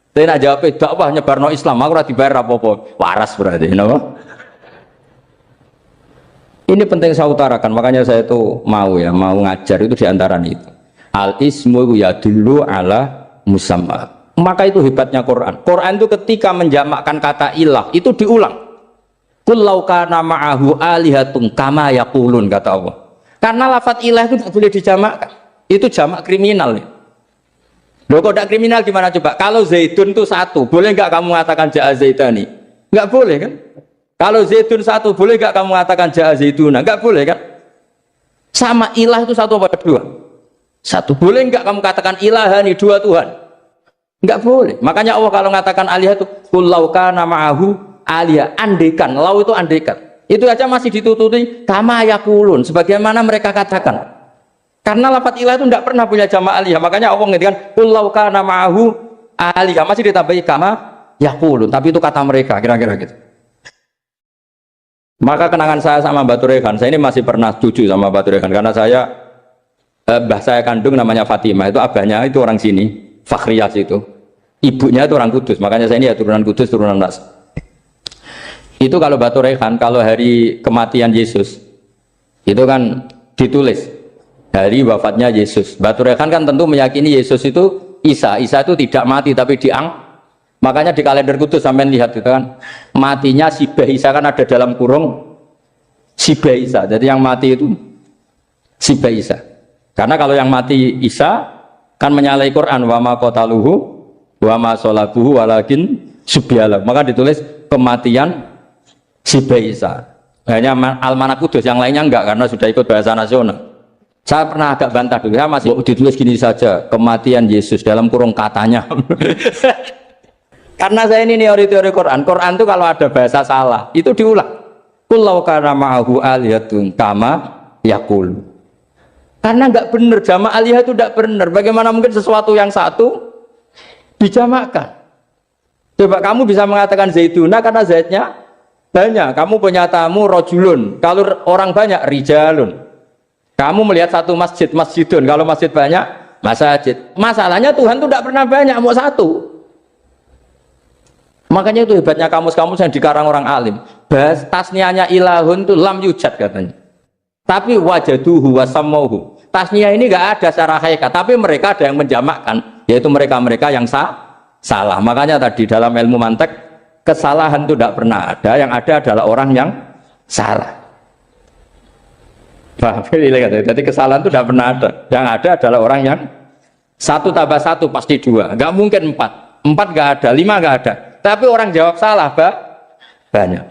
Tapi nak jawab dakwah nyebarno Islam, aku ora dibayar apa-apa. Waras berarti, napa? Ini penting saya utarakan, makanya saya itu mau ngajar itu diantara itu. Al ismu ya dulu ala musamma. Maka itu hebatnya Quran. Quran itu ketika menjamakkan kata ilah itu diulang. Qul law kana ma'ahu alihatun kama yaqulun, kata Allah. Karena lafadz ilah itu tidak boleh dijamakkan. Itu jamak kriminal. Loh kok tidak kriminal gimana coba? Kalau Zaidun itu satu, boleh nggak kamu mengatakan ja'a Zaidani? Nggak boleh kan? Kalau Zaidun satu, boleh nggak kamu mengatakan ja'a Zaiduna? Nggak boleh kan? Sama ilah itu satu apa dua? Satu. Boleh nggak kamu katakan ilahani, dua Tuhan? Nggak boleh. Makanya Allah kalau mengatakan alihah itu qul law kana ma'ahu alihah, andekan. Lau itu andekan. Itu aja masih ditututi kama yaqulun, sebagaimana mereka katakan. Karena lafadz ilah itu tidak pernah punya jamak alihah. Makanya Allah mengatakan qul law kana ma'ahu alihah, masih ditambahi kama yaqulun, tapi itu kata mereka, kira-kira gitu. Maka kenangan saya sama Mbak Turekan, saya ini masih pernah setuju sama Mbak Turekan karena saya mbah saya kandung namanya Fatimah, itu abahnya itu orang sini, Fakhriyas itu, ibunya itu orang Kudus, makanya saya ini ya turunan Kudus, turunan Nas. Itu kalau Mbak Turekan, kalau hari kematian Yesus itu kan ditulis hari wafatnya Yesus. Mbak Turekan kan tentu meyakini Yesus itu Isa itu tidak mati tapi makanya di kalender Kudus sampai lihat itu kan matinya Sibah Isa kan ada dalam kurung Sibah Isa. Jadi yang mati itu Sibah Isa. Karena kalau yang mati Isa kan menyalahi Quran wa ma qataluhu wa ma salabuhu walakin subyalah. Maka ditulis kematian Sibah Isa. Hanya Almanak Kudus, yang lainnya enggak karena sudah ikut bahasa nasional. Saya pernah agak bantah dulu, saya masih ditulis gini saja, kematian Yesus dalam kurung katanya. Karena saya ini teori Quran. Quran itu kalau ada bahasa salah, itu diulang. Qul law kana ma'ahu alihatun kama yaqul. Karena enggak benar, jamak alihah itu enggak benar. Bagaimana mungkin sesuatu yang satu dijamakkan? Coba kamu bisa mengatakan Zaiduna karena Zaidnya banyak. Kamu punya tamu rojulun. Kalau orang banyak rijalun. Kamu melihat satu masjid, masjidun. Kalau masjid banyak, masjid. Masalahnya Tuhan itu enggak pernah banyak, mau satu. Makanya itu hebatnya kamus-kamus yang dikarang orang alim. Bahas tasniahnya ilahun itu lam yujad katanya. Tapi wajaduhu wasamauhu. Tasniah ini enggak ada secara hakikat, tapi mereka ada yang menjamakkan, yaitu mereka-mereka yang salah. Makanya tadi dalam ilmu mantek, kesalahan itu tidak pernah ada, yang ada adalah orang yang salah. Jadi kesalahan itu tidak pernah ada. Yang ada adalah orang yang satu tambah satu pasti dua. Enggak mungkin empat. Empat enggak ada, lima enggak ada. Tapi orang jawab salah, banyak.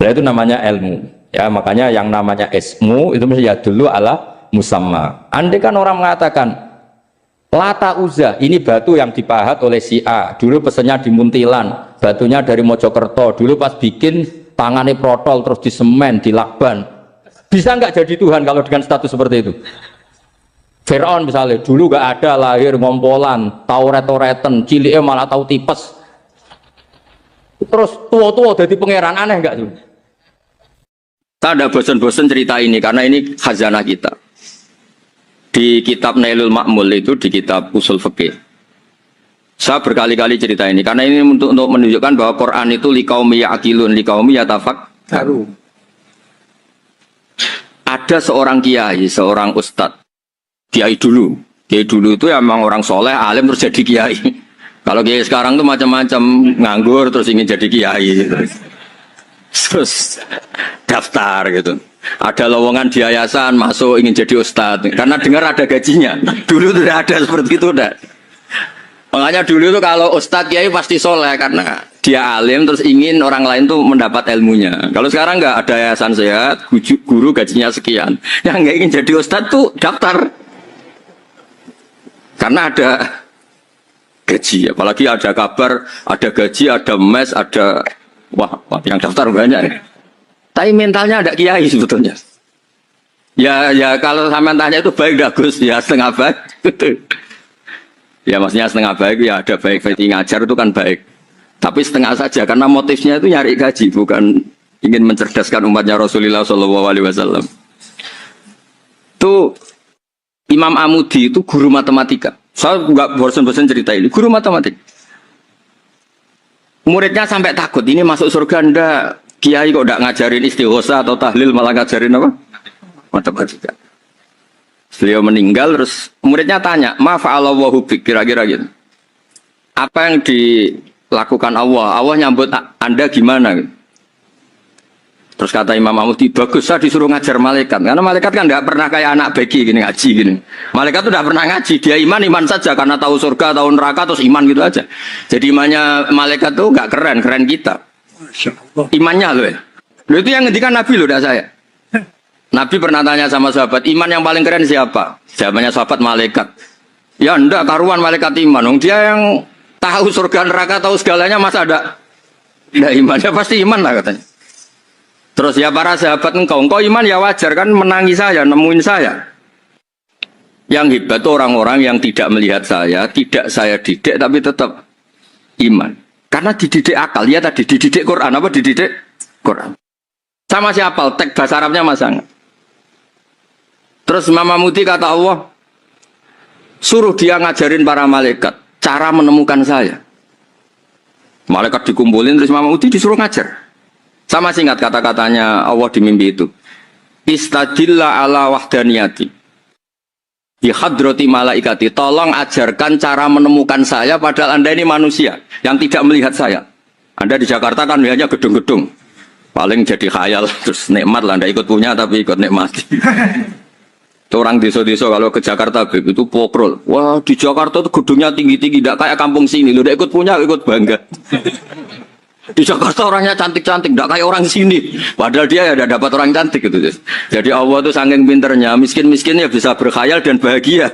Nah, itu namanya ilmu. Ya, makanya yang namanya ismu itu mesti ya dulu ala musamma. Andai kan orang mengatakan Lata Uzza, ini batu yang dipahat oleh si A. Dulu pesennya di Muntilan, batunya dari Mojokerto. Dulu pas bikin tangannya protol terus disemen, dilakban. Bisa nggak jadi Tuhan kalau dengan status seperti itu? Fir'aun misalnya, dulu nggak ada, lahir ngompolan, tahu retoretan, ciliknya malah tahu tipes. Terus tua-tua jadi pangeran, aneh nggak tuh? Kita ada bosan-bosan cerita ini karena ini khazanah kita. Di kitab Nailul Ma'mul itu, di kitab Usul Fikih, saya berkali-kali cerita ini karena ini untuk menunjukkan bahwa Quran itu liqaumi ya'qilun, liqaumi yatafakkarun. Ada seorang kiai, seorang ustadz, kiai dulu itu emang orang soleh, alim terus jadi kiai. Kalau kiai sekarang tuh macam-macam, nganggur terus ingin jadi kiai, terus daftar gitu. Ada lowongan di yayasan, masuk ingin jadi ustadz karena dengar ada gajinya. Dulu tidak ada seperti itu, udah. Makanya dulu tuh kalau ustadz kiai pasti soleh karena dia alim terus ingin orang lain tuh mendapat ilmunya. Kalau sekarang nggak ada yayasan sehat, guru gajinya sekian, yang nggak ingin jadi ustadz tuh daftar karena ada gaji. Apalagi ada kabar, ada gaji, ada mes, ada wah yang daftar banyak. Tapi mentalnya ada kiai sebetulnya. Ya kalau sama tanya itu baik dah Gus, ya setengah baik. Ya maksudnya setengah baik, ya ada baik ngajar itu kan baik. Tapi setengah saja karena motifnya itu nyari gaji, bukan ingin mencerdaskan umatnya Rasulullah SAW. Itu Imam Amudi itu guru matematika. Saya nggak bosan-bosan cerita ini, guru matematika. Muridnya sampai takut, ini masuk surga ndak? Kiai kok tidak ngajarin istighosa atau tahlil, malah ngajarin apa? Matematika. Beliau meninggal terus muridnya tanya, "Ma fa'alallahu bik?" Kira-kira gitu. Apa yang dilakukan Allah? Allah nyambut Anda gimana? Terus kata Imam Amudi, bagus saya disuruh ngajar malaikat. Karena malaikat kan tidak pernah kayak anak beki gini ngaji gini. Malaikat itu tidak pernah ngaji, dia iman saja karena tahu surga, tahu neraka terus iman gitu aja. Jadi imannya malaikat tuh nggak keren kita. Imannya loh ya. Loh itu yang ngendikan Nabi loh, tidak saya. Nabi pernah tanya sama sahabat, iman yang paling keren siapa? Jawabannya sahabat malaikat. Ya enggak, karuan malaikat iman. Dia yang tahu surga neraka, tahu segalanya, masa ada iman? Ya pasti iman lah katanya. Terus ya para sahabat engkau iman ya wajar kan menangi saya, nemuin saya. Yang hebat itu orang-orang yang tidak melihat saya, tidak saya didik tapi tetap iman. Karena dididik akal, ya tadi dididik Quran, apa dididik Quran. Sama siapa? Teks bahasa Arabnya masang. Terus Imam Amudi kata Allah, suruh dia ngajarin para malaikat cara menemukan saya. Malaikat dikumpulin terus Imam Amudi disuruh ngajar. Sama singkat kata-katanya Allah di mimpi itu. Istadilla ala wahdaniyati. Di hadrati malaikati, tolong ajarkan cara menemukan saya padahal Anda ini manusia yang tidak melihat saya. Anda di Jakarta kan melihatnya gedung-gedung. Paling jadi khayal terus nikmat lah, Anda ikut punya tapi ikut nikmati. Itu orang desa-desa kalau ke Jakarta itu pokrol. Wah di Jakarta itu gedungnya tinggi-tinggi, tidak kayak kampung sini. Lu udah ikut punya, ikut bangga. Di Jakarta orangnya cantik-cantik, tidak kayak orang sini. Padahal dia ya udah dapat orang cantik gitu. Jadi Allah tuh saking pinternya, miskin-miskinnya bisa berkhayal dan bahagia.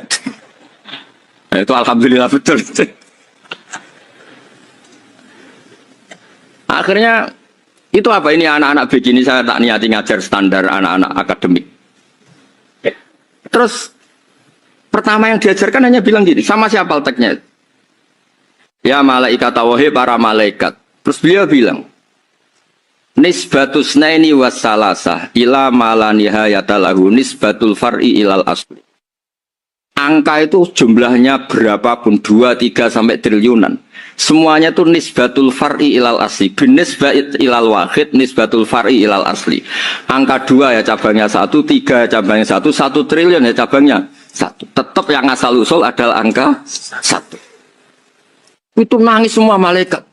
Nah, itu alhamdulillah betul. Akhirnya itu apa ini anak-anak begini saya tak niati ngajar standar anak-anak akademik. Terus pertama yang diajarkan hanya bilang gini, sama siapa teknya? Ya malaikat wahi para malaikat. Terus beliau bilang, nisbatus naini wassalasah ila malanihayatalahu nisbatul far'i ilal asli. Angka itu jumlahnya berapapun, 2, 3 sampai triliunan. Semuanya itu nisbatul far'i ilal asli. Binisbat ilal wahid nisbatul far'i ilal asli. Angka 2 ya cabangnya 1, 3 ya cabangnya 1, 1 triliun ya cabangnya 1. Tetap yang asal usul adalah angka 1. Itu nangis semua malaikat.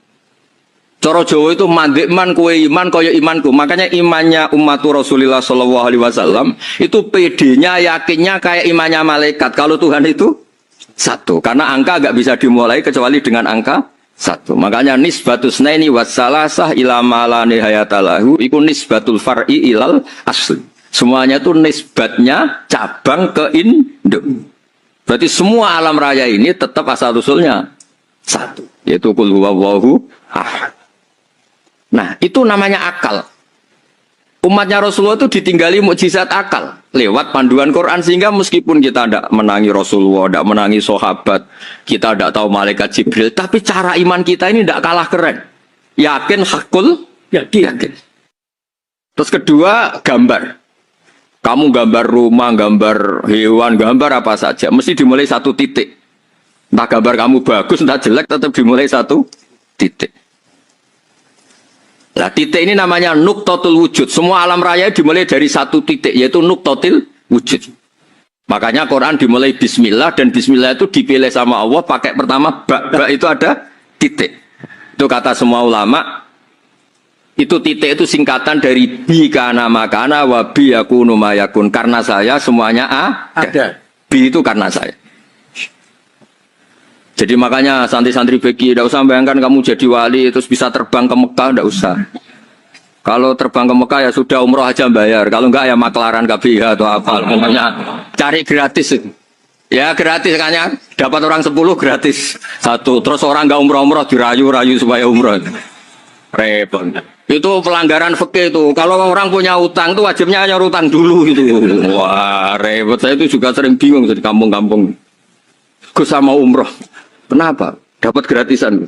Cara Jawa itu mandekman kue iman kaya imanku. Makanya imannya umat Rasulullah SAW itu PD-nya, yakinnya kayak imannya malaikat. Kalau Tuhan itu 1. Karena angka gak bisa dimulai kecuali dengan angka satu. Makanya nisbatus naini wassalasah ila ma la nihayata lahu iku nisbatul far'i ilal asli. Semuanya itu nisbatnya cabang ke induk. Berarti semua alam raya ini tetap asal usulnya satu, yaitu qul huwallahu ahad. Nah, itu namanya akal. Umatnya Rasulullah itu ditinggali mukjizat akal lewat panduan Quran, sehingga meskipun kita tidak menangi Rasulullah, tidak menangi sahabat, kita tidak tahu malaikat Jibril, tapi cara iman kita ini tidak kalah keren. Yakin hakul yakin. Terus kedua, gambar. Kamu gambar rumah, gambar hewan, gambar apa saja, mesti dimulai satu titik. Entah gambar kamu bagus, entah jelek, tetap dimulai satu titik. Nah, titik ini namanya nuktotul wujud. Semua alam raya dimulai dari satu titik, yaitu nuktotil wujud. Makanya Quran dimulai bismillah, dan bismillah itu dipilih sama Allah pakai pertama ba itu ada titik. Itu kata semua ulama. Itu titik itu singkatan dari bi kana makana wa bi yakunu mayakun. Karena saya semuanya ada. Bi itu karena saya. Jadi makanya santri-santri beki, tidak usah bayangkan kamu jadi wali terus bisa terbang ke Mekah, tidak usah. Kalau terbang ke Mekah ya sudah umroh aja bayar. Kalau enggak ya maklaran KBH atau apa. Pokoknya cari gratis. Ya gratis kayaknya. Dapat orang 10 gratis. Satu. Terus orang enggak umroh-umroh dirayu-rayu supaya umroh. Repot. Itu pelanggaran fikih itu. Kalau orang punya utang itu wajibnya nyor utang dulu gitu. Wah repot. Saya itu juga sering bingung di kampung-kampung. Gus sama umroh. Kenapa? Dapat gratisan.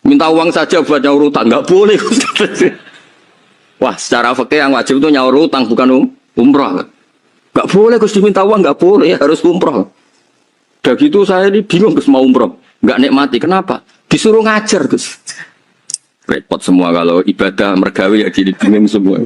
Minta uang saja buat nyaur utang. Nggak boleh. Wah, secara fikih yang wajib itu nyaur utang, bukan umroh. Nggak boleh Gus diminta uang, nggak boleh. Harus umroh. Udah gitu saya ini bingung Gus mau umroh. Nggak nikmati. Kenapa? Disuruh ngajar Gus. Repot semua kalau ibadah mergawi ya jadi bingung semua.